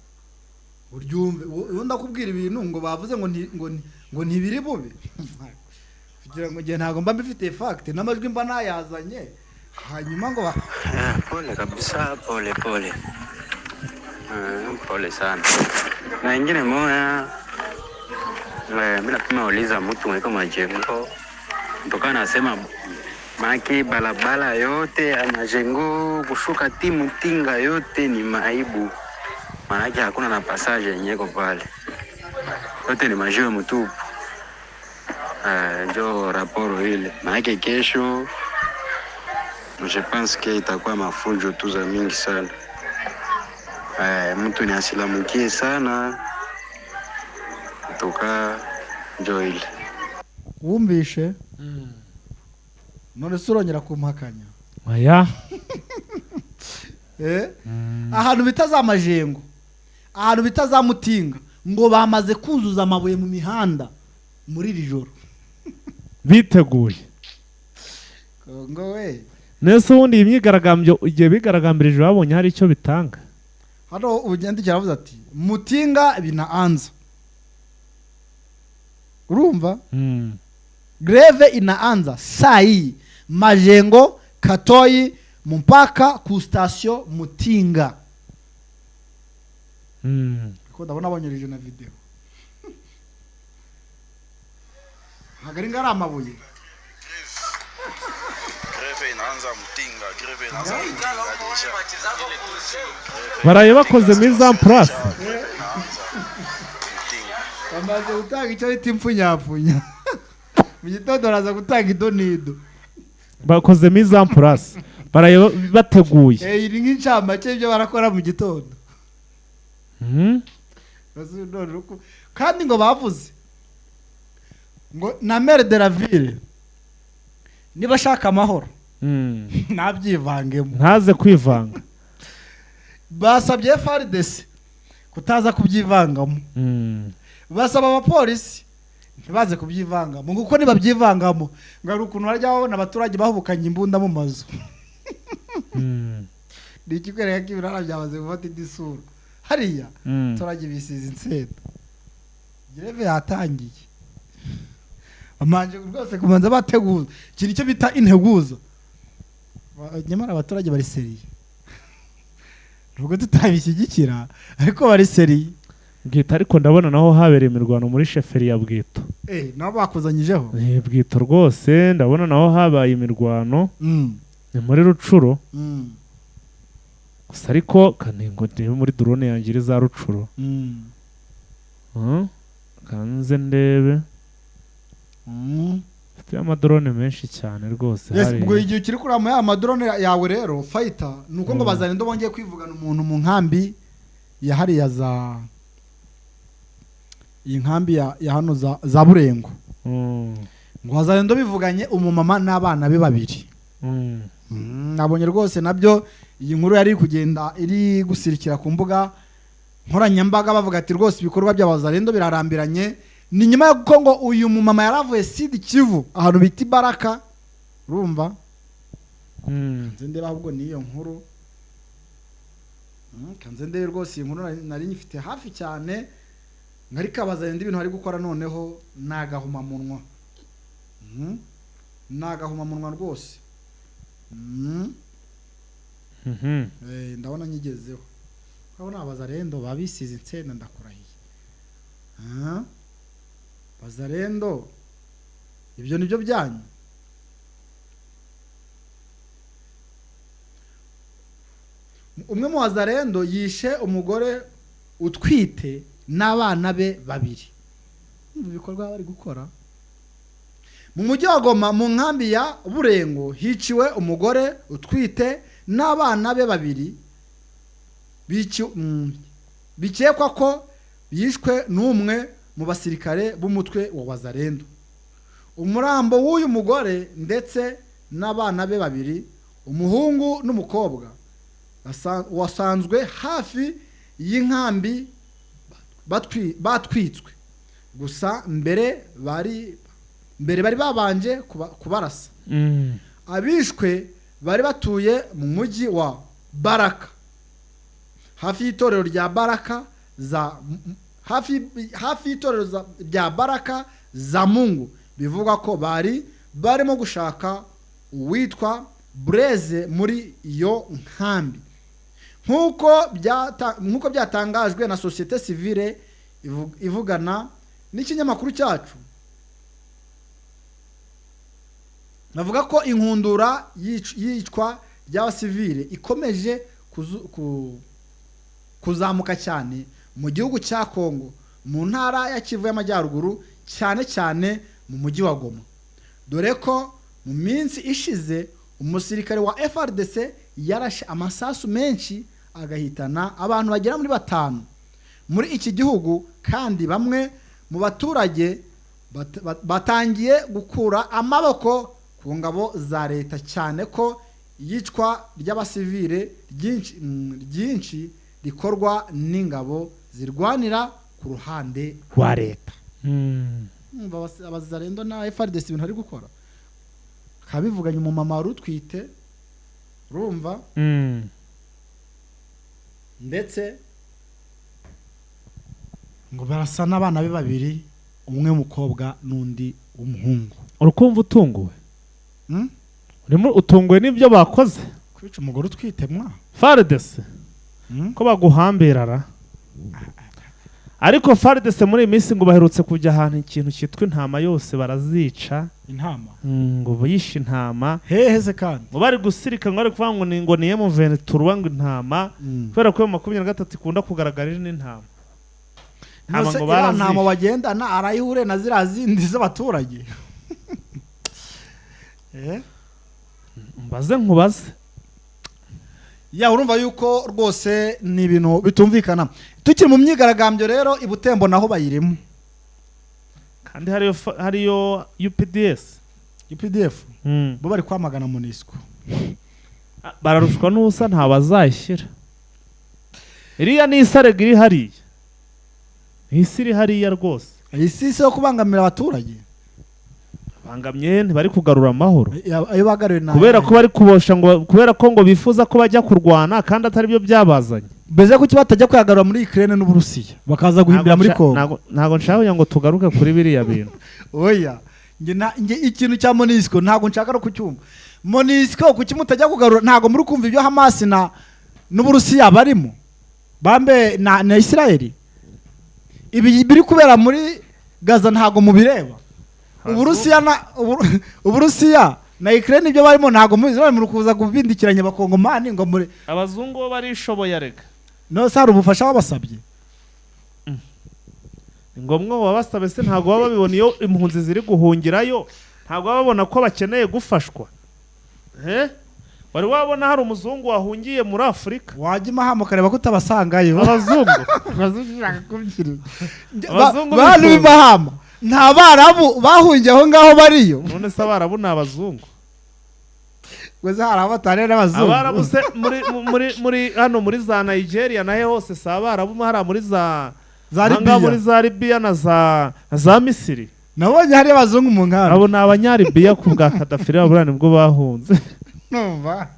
uryumve ndakubwira ibintu ngo bavuze ngo ntibiri bube kugira ngo ngiye ntago mba mbifite fact n'amajwi mba nayazanye hanyuma ngo pole kabisa, pole sana. Na ingine moya mimi napima uliza mtu mweko majengo mpaka nasema maki balabala yote ya majengo kushuka timu tinga yote ni maibu, manake hakuna na passage yenyeko pale. yote ni majiwe mtupu. Ndio raporo ile, maana kesho je pense que itakuwa mafunjo tu za mingi sana. Mtu ni asilamukie sana toka ndio ile. Wumvishe none surongera kumpakanya aya ahantu bitazamajengo, ahantu bitazamutinga ngo bamaze kuzuza amabuye mu mihanda muri iri joro biteguye ngo we nese ubundi imyigaragambyo igihe bigaragambirije babonye hari icyo bitanga. hano ugendekera avuze ati mutinga binaanza, urumva greve inaanza sai majengo Katoi mpaka ku station Mutinga. Ko ndabona abanyurije na video hagari ngara amabuye greve inaanza Mutinga, greve inaanza Mutinga. Baraye bakoze mise en place. Bamaze gutanga icyo bita impfunyapfunya mu gitondo araza gutanga idonido. Bakoze mise en place baraye bateguye iri nk'incamake ibyo barakora mu gitondo. Kandi ngo bavuze ngo na maire de la ville niba shaka amahoro nabyivangemo ntaze kwivanga. Basabye FARDC kutaza kubyivangamo. Basaba abapolisi ntibaze kubyivangamo ngo uko nibabyivangamo ngari ukuntu barya babona abaturage bahubukanye imbunda mu mazu. Ni ikikwereka ko ibirara byabaze gufata idisura hariya turage bisize insenda. Greve yatangiye amanje rwose kumanza bateguza kiri cyo bita integuza. Nyamara abaturage bari seriye nubwo tutabishyigikira ariko bari seriye. Bwito ariko ndabona naho habereye imirwano muri sheferi ya Bwito. Nabo bakuzanyijeho. Bwito rwose ndabona naho habaye imirwano. Ni muri Rucuro. Gusa ariko kanengo ndi muri drone yanjye za Rucuro. Kanze ndebe. Mfite amadrone menshi cyane rwose hari. Ubwo igihe kiri kuri amadrone yawe rero fighter nuko ngo bazane ndo bongeye kwivugana umuntu mu nkambi ya hariya za inkambi ya hano za Burengo. Ngo bazane ndo bivuganye umumama n'abana be babiri. Nabonye rwose nabyo iyi nkuru yari kugenda iri gusirikira ku mbuga nkoranyambaga bavuga ati rwose ibikorwa by'abazarendo birarambiranye. Ni nyuma yo ko ngo uyu mumama yaravuye Sud Kivu ahantu biti Baraka, urumva nzende ahubwo niyo nkuru kanzende rwose iyi nkuru nari nyifite hafi cyane ngari kabaza ndi ibintu hari gukora noneho nagahuma munwa nagahuma munwa rwose. Ndabona nyigezeho urabona abazarendo babisize insenda ndakurahiye. Bazarendo ibyo nibyo byanyu. Umwe mu bazarendo yishe umugore utwite n'abana be babiri. Ibikorwa bari gukora mu mujyi wa Goma mu nkambi ya Burengo hiciwe umugore utwite n'abana be babiri bikekwa ko yishwe n'umwe mu basirikare b'umutwe wa Wazarendo. Umurambo w'uyu mugore ndetse n'abana be babiri umuhungu n'umukobwa wasanzwe hafi y'inkambi batwitswe. Gusa mbere bari babanje kubarasa. Abishwe bari batuye mu mujyi wa Baraka hafi y'itorero rya Baraka za hafi y'itorero rya Baraka za Mungu. Bivuga ko barimo gushaka uwitwa Breze muri iyo nkambi nkuko byatangajwe na societe civile ivugana n'ikinyamakuru cyacu. Navuga ko inkundura yicwa ry'abasivile ikomeje kuzamuka cyane mu gihugu cya Kongo mu ntara ya Kivu y'Amajyaruguru cyane cyane mu mujyi wa Goma, dore ko mu minsi ishize umusirikare wa FARDC yarashe amasasu menshi agahitana abantu bagera muri 5 muri iki gihugu, kandi bamwe mu baturage batangiye gukura amaboko ku ngabo za leta, cyane ko yicwa ry'abasivile ryinshi rikorwa n'ingabo zirwanira ku ruhande rwa leta. Abazarendo na FARDC ibintu ari gukora kabivuganye mu mama rutwite urumva, ndetse ngo barasa n'abana be babiri, umwe mukobwa n'undi w'umuhungu. urukumva utunguwe urimo utunguwe n'ibyo bakoze kwica umugore utwite mwa FARDC ko baguhambirara. Ariko FARDC muri iyi minsi ngo baherutse kujya ahantu ikintu cyitwa intama yose barazica, intama ngo bayishe intama heheze, kandi ngo bari gusirika ngo bari kuvuga ngo ni M23 ngo intama, kubera ko 23 ikunda kugaragara ari n'intama. ngo ntama wagendana arayihure na zira zindi z'abaturage. Mbaze nkubaze. Ya urumva yuko rwose ni ibintu bitumvikana. Tukiri mu myigaragambyo rero i Butembo naho bayirimo, kandi hariyo UPDF bo bari kwamagana MONUSCO. Bararushwa n'ubusa nta bazayishyira. Iriya ni isarega iri hariya, isi iri hariya rwose. Isi yo kubangamira abaturage, bangamye ntibari kugarura amahoro, ayo bagariwe na kubera ko bari kubosha ngo kubera ko ngo bifuza ko bajya kurwana kandi atari byo byabazanye. Beze kuki batajya kuyagarura muri Ukraine n'Uburusiya bakaza guhimbira muri Kongo? Ntago nshaka ngo tugaruke kuri biriya bintu. Oya, nge ikintu cya MONUSCO ntago nshaka no kucyumva. MONUSCO kuki mutajya kugarura? Ntago muri kumva ibyo Hamas na n'Uburusiya barimo bambe na Israel. Ibi biri kubera muri Gaza ntago mubireba. Uburusiya na Ukraine ibyo barimo ntago mubizi, bari kuza kubindikiranya bakongomani ngo muri abazungu bo barishoboye arega. No sari ubufasha babasabye. Ngombwa babasabye se ntago baba bibona iyo impunzi ziri guhungirayo, ntago babona ko bakeneye gufashwa. Wari wabona hari umuzungu wahungiye muri Afrika, wajya mahamo kareba ko utabasangayo abazungu bari b'imahama nta barabu bahungiye aho ngaho bariyo. None se abarabu ni abazungu? Gweza hari abatare n'abazungu. Abarabu se muri hano muri za Nigeria nahe hose se abarabu hari muri za Libya, muri za Libya na za Misiri. Nabonye hari abazungu mu nkara. Abo ni abanyalibiya ku bwa Gaddafi burane bwo bahunze. Numva.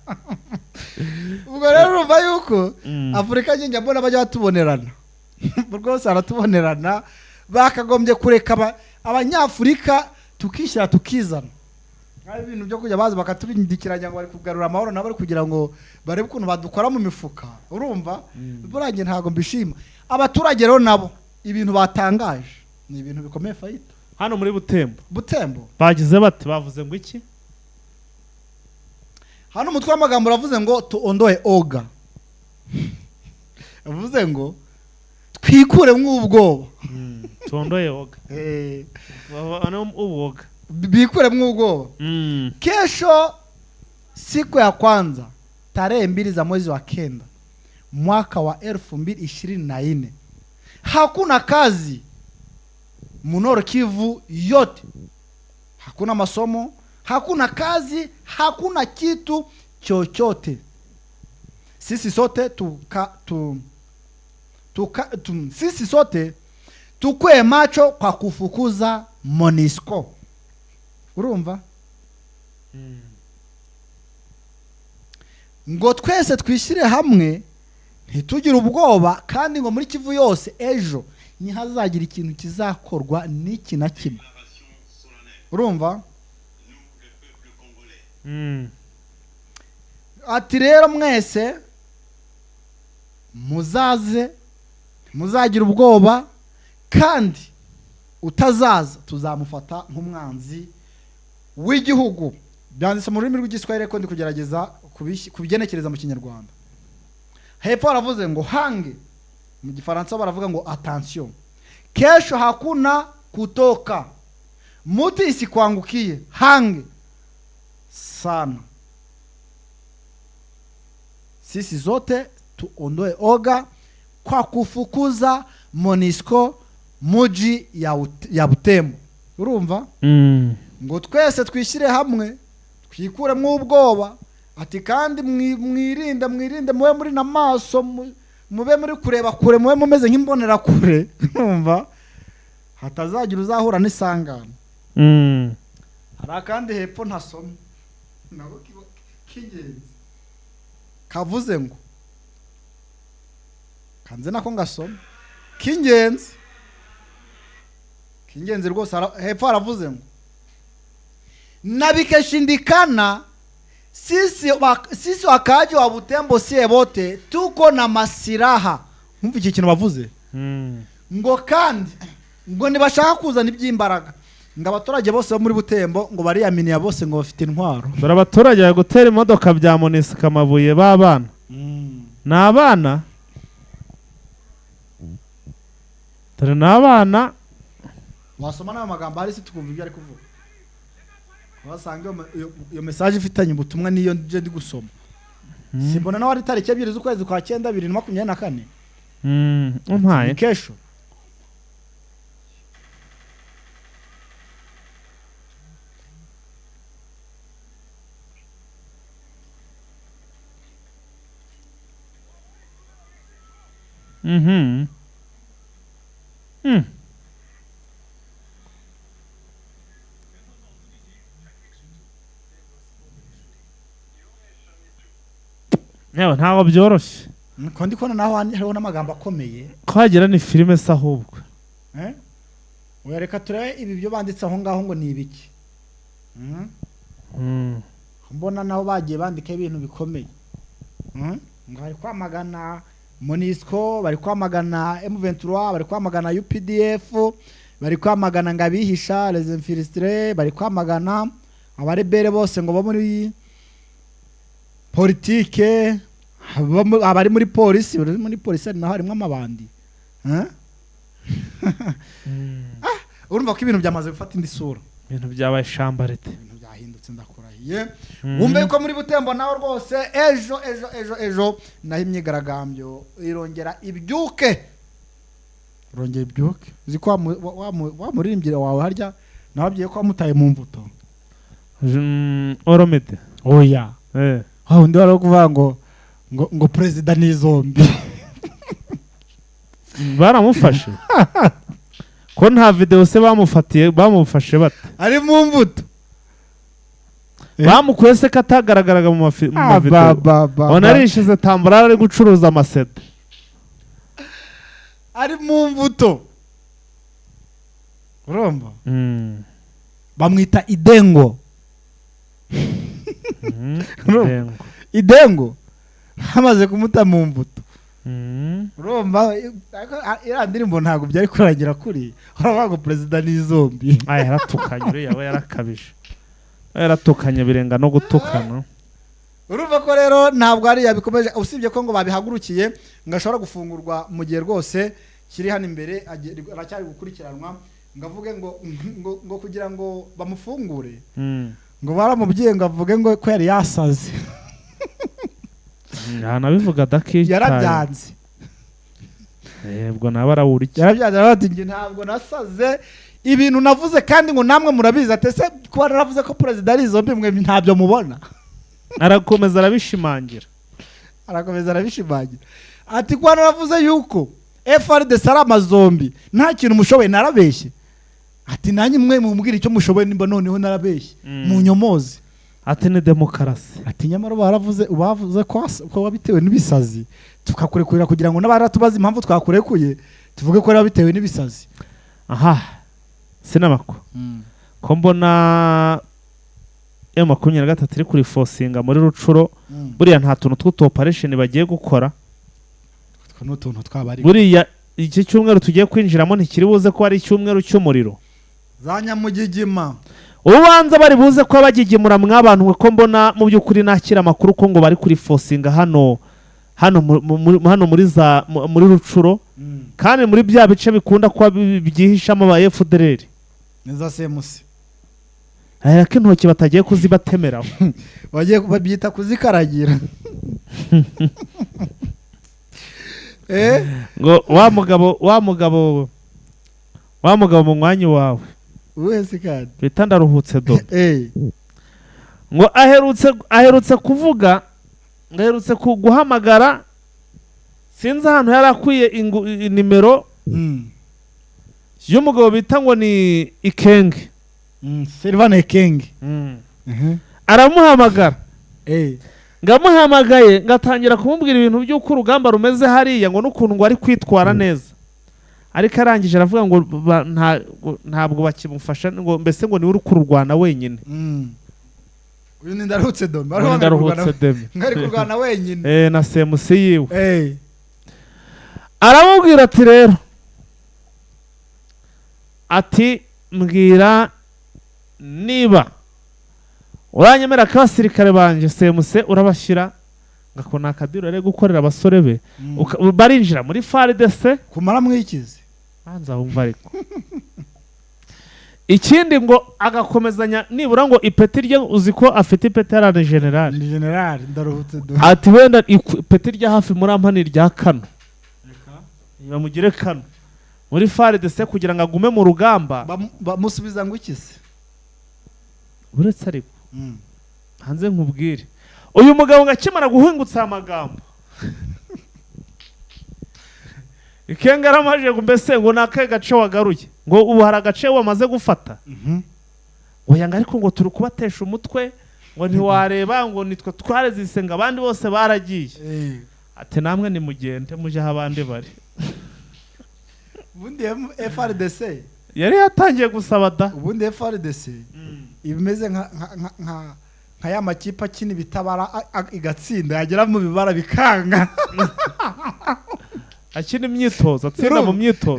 Ubwo rero urumva yuko Afrika njye mbona bajya batubonerana. Rwose aratubonerana, bakagombye kureka abanyafurika tukishyira tukizana. Hari ibintu byo kujya baza bakatubindikiranya ngo bari kugarura amahoro nabo kugira ngo barebe ukuntu badukora mu mifuka. Urumva? Burangiye ntago mbishima. Abaturage rero nabo ibintu batangaje ni ibintu bikomeye fayita. Hano muri Butembo bagize bati bavuze ngo iki? Hano umutwe w'amagambo uravuze ngo tuondoe oga. Avuze ngo twikure mw'ubwoba. Tuondoe oga. Uwoga. Bikure mw'ubwoba. Kesho siku ya kwanza tarehe 2 za mwezi wa 9 mwaka wa 2024 hakuna kazi Nord Kivu yote. Hakuna masomo, hakuna kazi, hakuna kitu chochote. Sisi sote sisi sote tukwe macho kwa kufukuza MONUSCO. Urumva? Ngo twese twishire hamwe ntitugire ubwoba, kandi ngo muri Kivu yose ejo ntihazagira ikintu kizakorwa n'iki na kimwe. Urumva? Ati rero mwese muzaze, muzagira ubwoba, kandi utazaza tuzamufata nk'umwanzi w'igihugu. Byanditse mu rurimi rw'igiswahili ko ndi kugerageza kubigenekereza mu Kinyarwanda. Hepfo baravuze ngo hange, mu Gifaransa baravuga ngo attention. kesho hakuna kutoka, muti isikuangukie, hange sana. Sisi zote tuondoe oga kwa kufukuza Monisco muji ya Butembo. Urumva? Ngo twese twishyire hamwe twikuremo ubwoba, ati kandi mwirinde mube muri namaso, mube muri kureba kure, mube mumeze nk'imbonera kure. Urumva? Hatazagira uzahura n'isangano. Hari akandi hepfo ntasomye nabo k'ingenzi kavuze ngo, kanze nako ngasoma k'ingenzi rwose. Hepfo haravuze ngo, na bikashindikana sisi wakaaji wa Butembo sie bote tuko na masiraha. Umva iki kintu bavuze, ngo kandi ngo nibashaka kuzana iby'imbaraga, ngo abaturage bose bo muri Butembo ngo bariyaminiya bose ngo bafite intwaro. Dore abaturage bari gutera imodoka bya Monisco amabuye b'abana. N'abana, dore n'abana. Wasoma n'aya magambo hari, si tukumva ibyo ari kuvuga. Wasanga iyo message ifitanye ubutumwa niyo nje ndi gusoma. Simbona nawe ari tariki 2 z'ukwezi kwa 9 2024. Umpaye kesho. Yewe ntago byoroshye. Ko ndi kubona naho hariho n'amagambo akomeye. Kwagira ni filime se ahubwo. Uyareka turebe ibi byo banditse aho ngaho ngo ni ibiki. Mbona naho bagiye bandika ibintu bikomeye. Ngo bari kwamagana Monisco, bari kwamagana M23, bari kwamagana UPDF, bari kwamagana ngabihisha les infiltrés, bari kwamagana abarebere bose ngo bo muri politike, abari muri polisi, naho harimo amabandi. Urumva ko ibintu byamaze gufata indi sura, ibintu byabaye shambarete, ibintu byahindutse. Ndakurahiye wumve yuko muri Butembo naho rwose ejo naho imyigaragambyo irongera ibyuke, ziko wa muririmbire wawe harya nababwiye ko wamutaye mu mvuto. Oromete oya undi wari kuvuga ngo perezida ni zombi. Baramufashe ko nta video se bamufashe bate ari mu mvuto. Bamukwese katagaragaraga mu video. Ona rishize tambara ari gucuruza amasede. Ari mu mvuto. Urumva? Bamwita Idengo. Idengo. Hamaze kumuta mu mvuto. Urumva ira ndirimbo ntago byari kurangira kuri. Urabago president ni zombi. Aya yaratukanye uri yawe yarakabije. Yaratukanye birenga no gutukana. Urumva ko rero ntabwo ari yabikomeje, usibye ko ngo babihagurukiye ngashobora gufungurwa mu gihe rwose kiri hano imbere aracyari gukurikiranwa, ngavuge ngo kugira ngo bamufungure ngo baramubyiye ngo avuge ngo ko yari yasaze. Nabivuga dakicyaye yarabyanze. Ubwo nabarawuriki yarabyanze ati nge ntabwo nasaze, ibintu navuze kandi ngo namwe murabizi, atese kuba naravuze ko president ari zombi mwe ntabyo mubona. Arakomeza arabishimangira ati kuba naravuze yuko FRDC ari amazombi nta kintu mushoboye, narabeshye. Ati nanyi mwe mumbwira icyo mushoboye, nimba noneho narabeshye mu nyomozi. Ati ni demokarasi. Ati nyamara bavuze ko wabitewe n'ibisazi, tukakurekurira kugira ngo n'abaratubaza impamvu twakurekuye tuvuge ko wabitewe n'ibisazi. Aha sinabako ko mbona M23 iri kuri forcinga muri Rucuro. Buriya nta tuntu tw'utu operation bagiye gukora. N'utuntu twabari buriya iki cyumweru tugiye kwinjiramo ntikiri buze ko ari icyumweru cy'umuriro. Za Nyamugigima ubanza bari buze ko abagigimura mwabantu ko mbona mu byukuri nakira makuru ko ngo bari kuri forcinga hano muri Rucuro kandi muri bya bice bikunda kuba byihishamo aba FDLR neza semusi aya ko intoki batagiye kuzibatemeraho bagiye babyita kuzikaragira ngo wa mugabo mu mwanya wawe wese kandi bita ndaruhutse do ngo aherutse kuvuga ngo aherutse guhamagara sinzi ahantu yari akwiye nimero y'umugabo bita ngo ni Ikenge Silvana Ikenge aramuhamagara ngo amuhamagaye ngatangira kumubwira ibintu by'uko urugamba rumeze hariya ngo n'ukuntu ngo ari kwitwara neza ariko arangije aravuga ngo ntabwo bakimufasha ngo mbese ngo niwe uri kurwana wenyine uyu ni Ndaruhutse Dome ngari kurwana wenyine na semusi yiwe aramubwira ati rero ati mbwira niba uranyemera ko abasirikare banjye semuse urabashyira ngakona akadiro ari gukorera abasore be barinjira muri FARDC kumara mwikize banza wumva ariko ikindi ngo agakomezanya nibura ngo ipeti rye uzi ko afite ipeti yarane general Ndaruhutse do ati wenda ipeti rya hafi muri ampani rya kano bamugire kano muri FARDC kugira ngo agume mu rugamba bamusubiza ngo ikize uretse ariko hanze nkubwire uyu mugabo ngakimara guhingutsa amagambo Ikenge aramaje ngo mbese ngo nakaye gace wagaruye ngo ubu hari agace wamaze gufata oya ngo ariko ngo turi kubatesha umutwe ngo ntiwareba ngo nitwe twarezise ngo abandi bose baragiye ati namwe nimugende muje aho abandi bari ubundi FARDC yari yatangiye gusaba da ubundi FARDC ibimeze nka ya makipe akina ibitabara igatsinda yagera mu bibara bikanga akina imyitozo atsinda mu myitozo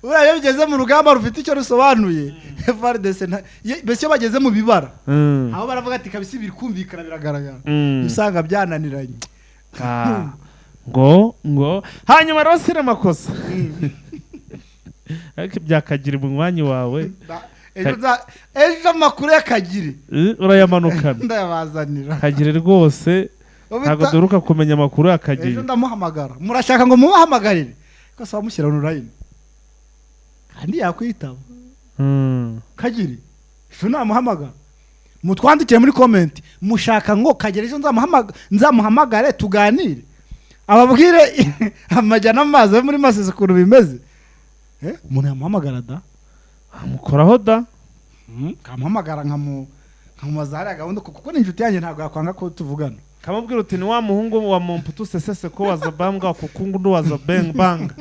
uriya bigeze mu rugamba rufite icyo rusobanuye FARDC mbese iyo bageze mu bibara aho baravuga ati kabisi biri kumvikana biragaragara usanga byananiranye ngo hanyuma rero sire amakosa ariko byakagira mu mwanya wawe ejo amakuru y'akagiri urayamanukana ndayabazanira kagire rwose ntabwo duruka kumenya amakuru y'akagiri ejo ndamuhamagara murashaka ngo mumuhamagarire ko saba mushyira online kandi yakwitaba kagiri ejo namuhamagara mutwandikire muri comment mushaka ngo kagire ejo nzamuhamagare tuganire ababwire amajyana amazi muri Masisi ukuntu bimeze umuntu yamuhamagara da amukoraho da kamuhamagara nkamubaza hariya gahunda kuko n'injuti yanjye ntabwo yakwanga ko tuvugana kamubwira uti ni wa muhungu wa mumputu sesese ko waza bambwa kukungu ndo waza banga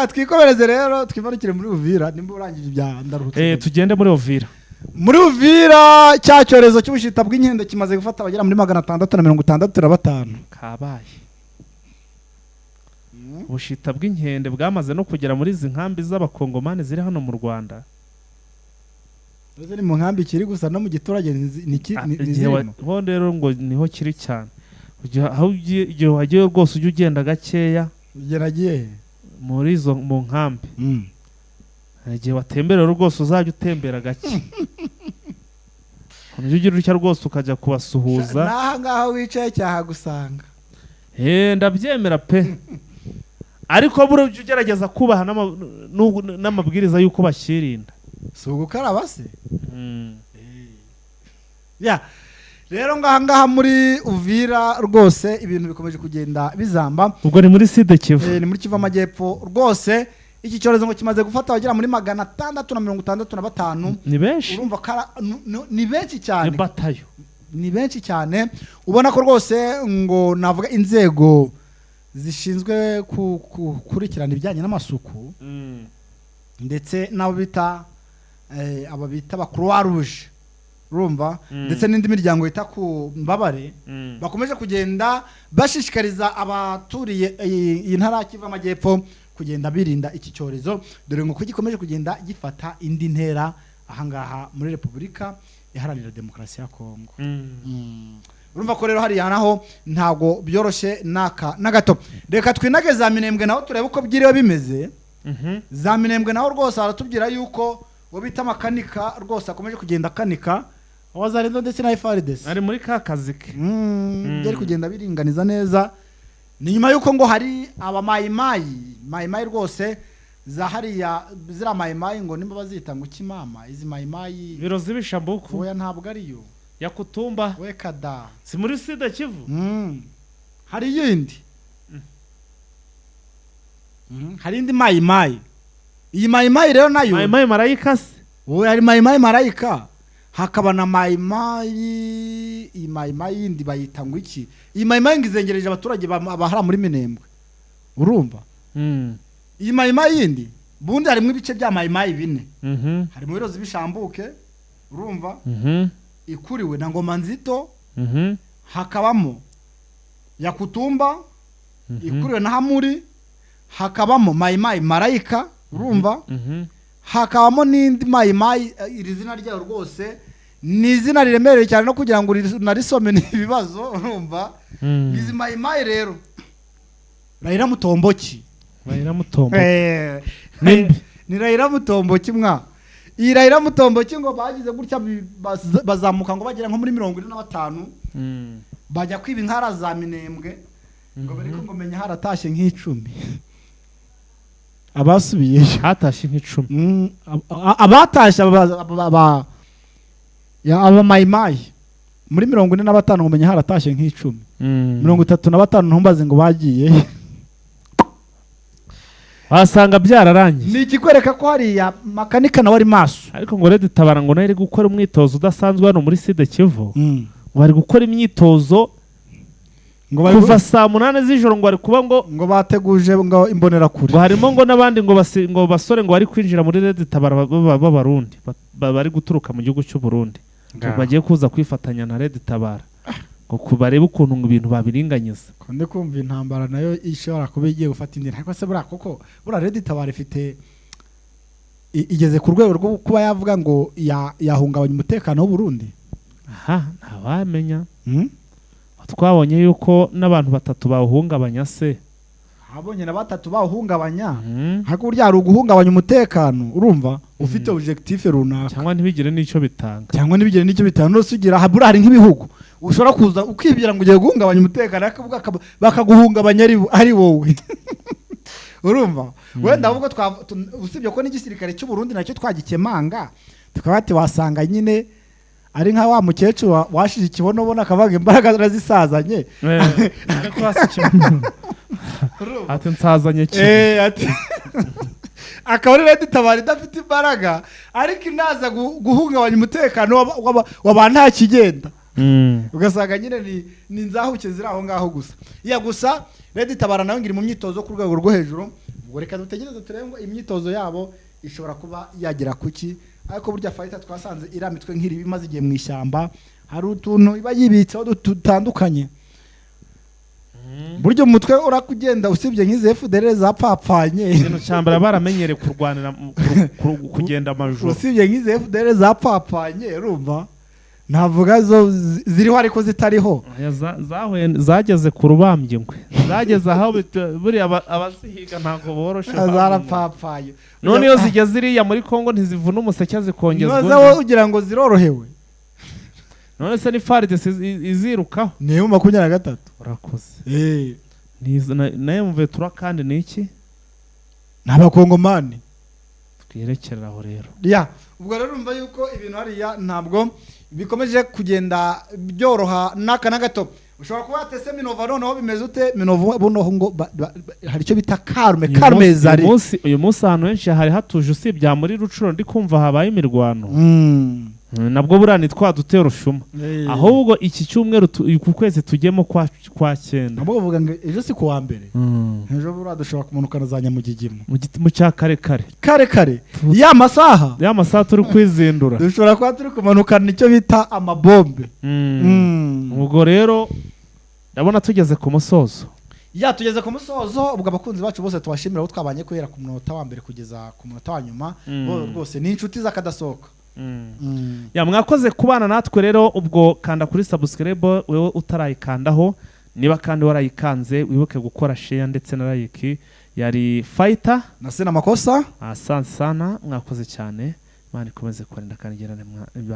twikomereze rero twimarukire muri Uvira nimba urangije ibya Ndaruhutse tugende muri Uvira muri Uvira cya cyorezo cy'ubushita bw'inkende kimaze gufata abagera muri 665 kabaye ubushita bw'inkende bwamaze no kugera muri izi nkambi z'abakongomani ziri hano mu Rwanda ni mu nkambi kiri gusa no mu giturage ho rero ngo niho kiri cyane igihe wagiye rwose ujya ugenda gakeya ugeragiye muri izo mu nkambi igihe watemberera rwose uzajya utembera gake ujya ugira utya rwose ukajya kubasuhuza n'aha ngaho wicaye cyahagusanga ndabyemera pe ariko buri ujya ugerageza kubaha n'amabwiriza y'uko bashyirinda si ugukaraba se rero ngaha muri Uvira rwose ibintu bikomeje kugenda bizamba ubwo ni muri Sud Kivu ni muri Kivu Amajyepfo rwose iki cyorezo ngo kimaze gufata abagera muri 665 ni benshi urumva ni benshi cyane ni batayo ni benshi cyane ubona ko rwose ngo navuga inzego zishinzwe gukurikirana ibijyanye n'amasuku ndetse n'abo bita ba Croix Rouge urumva ndetse n'indi miryango yita ku mbabare bakomeje kugenda bashishikariza abaturiye iyi ntara Kivu Amajyepfo kugenda birinda iki cyorezo dore ngo ko gikomeje kugenda gifata indi ntera ahangaha muri Repubulika Iharanira Demokarasi ya Kongo urumva ko rero hariya naho ntabwo byoroshye naka na gato. Reka twinage za Minembwe naho turebe uko byiriwe bimeze. Za Minembwe naho rwose aratubwira yuko wo bita makanika rwose akomeje kugenda kanika wazarendo ndetse na FRDC ari muri ka kazi ke byari kugenda biringaniza neza. Ni nyuma yuko ngo hari mayimayi rwose za hariya zira mayimayi ngo nimba bazita ngo kimama izi mayimayi biro zibishambuku oya ntabwo ariyo ya Kutumba we kada si muri Sida Kivu. Hari yindi hari indi mayimayi. Iyi mayimayi rero nayo mayimayi marayika se wowe hari mayimayi marayika hakaba na mayimayi. Iyi mayimayi yindi bayita ngo iki? Iyi mayimayi ngizengereje abaturage bahara muri Minembwe urumva. Iyi mayimayi yindi bundi harimo ibice bya mayimayi bine. Harimo biro zibishambuke urumva ikuriwe na Ngoma Nzito, hakabamo ya Kutumba ikuriwe na Hamuri, hakabamo mayimayi marayika urumva, hakabamo n'indi mayimayi iri zina ryayo rwose ni izina riremereye cyane no kugira ngo narisome n'ibibazo urumva. Izi mayimayi rero Raila Mutomboki ni Raila Mutomboki mwa. Iyi Raila Mutomboki ngo bagize gutya bazamuka ngo bagera nko muri 45 bajya kwiba inkara za Minembwe ngo bariko ngo menya haratashye nk'icumi. Abasubiye hatashye nk'icumi abatashye aba mayimayi muri 45 ngo menya haratashye nk'icumi. 35 ntumbaze ngo bagiye wasanga byararangiye. Ni ikikwereka ko hariya makanika nawe ari maso. Ariko ngo Red Tabara ngo nayo iri gukora umwitozo udasanzwe hano muri Sida Kivu. Ngo bari gukora imyitozo ngo kuva saa 8 z'ijoro ngo bari kuba ngo bateguje ngo imbonera kure. Ngo harimo ngo nabandi ngo basore ngo bari kwinjira muri Red Tabara b'Abarundi bari guturuka mu gihugu cy'u Burundi. Bagiye kuza kwifatanya na Red Tabara. Ngo kubareba ukuntu ngo ibintu babiringanyiza. Konde kumva intambara nayo ishobora kuba igiye gufata indi. Ariko se bura koko bura Red Tabara ifite igeze ku rwego rwo kuba yavuga ngo yahungabanya umutekano w'u Burundi. Aha ntawamenya. Twabonye yuko n'abantu batatu bawuhungabanya se. Habonye na batatu bawuhungabanya. Hako burya ari uguhungabanya umutekano urumva ufite objectif runaka. Cyangwa ntibigire n'icyo bitanga. Cyangwa ntibigire n'icyo bitanga no sugira habura hari nk'ibihugu ushobora kuza ukibwira ngo ugiye guhungabanya umutekano bakaguhungabanya ari wowe. Urumva wenda ahubwo usibye ko n'igisirikare cy'u Burundi nacyo twagikemanga tukabati wasanga nyine ari nka wa mukecuru washije ikibono bona akavuga imbaraga zirazisazanye. Ariko ati nsazanye ki ati akaba Red Tabara idafite imbaraga ariko inaza guhungabanya umutekano w'abantu nta kigenda. Ugasanga nyine ni nzahuke ziri aho ngaho gusa. Ya gusa Red Tabara nayo ngiri mu myitozo ku rwego rwo hejuru. Ubwo reka dutegereze turebe ngo imyitozo yabo ishobora kuba yagira kuki. Ariko burya fighter twasanze iramitwe nk'iri bimaze igiye mu ishyamba hari utuntu iba yibitseho dutandukanye. Buryo umutwe urakugenda usibye nk'ize FDR zapfapfanye. Ikintu cyambara baramenyere kurwanira kugenda amajoro. Usibye nk'ize FDR zapfapanye urumva ntavuga zo ziriho ariko zitariho. Zageze ku rubambye ngwe. Zageze aho buri abazihiga ntago boroshe. Zarapfapfaye. None iyo zigeze iriya muri Kongo ntizivuna umuseke zikongezwa. Noza wowe ugira ngo zirorohewe. None se ni FARDC izirukaho. Ni 23. Urakoze. Naye mvuye tura kandi ni iki? N'abakongomani. Twirekera aho rero. Ya, ubwo rero umva yuko ibintu hariya ntabwo bikomeje kugenda byoroha naka na gato. Ushobora kuba atese Minova noneho bimeze ute? Minova buno ngo hari icyo bita Karme zari. Uyu munsi ahantu henshi hari hatuje usibya muri Rucuro ndi kumva habaye imirwano. Nabwo burani twadutera ushuma. Ahubwo iki cyumweru ku kwezi tugemo kwa 9. Nabwo bavuga ngo ejo si kuwa mbere. Ejo buradushobora kumanukana za Nyamugigimo. Mu cya kare. Ya masaha turi kwizindura. Dushobora kuba turi kumanukana icyo bita amabombe. Ubwo rero ndabona tugeze ku musozo. Ya tugeze ku musozo ubwo abakunzi bacu bose tubashimira aho twabanye kwera ku munota wa mbere kugeza ku munota wa nyuma. Rwose ni inshuti z'akadasohoka. ya mwakoze kubana natwe rero ubwo kanda kuri subscribe wewe utarayikandaho niba kandi warayikanze wibuke gukora share ndetse na like yari Fighter na Sena Makosa. asante sana mwakoze cyane Imana ikomeze kurinda kandi gerane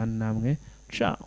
namwe ciao.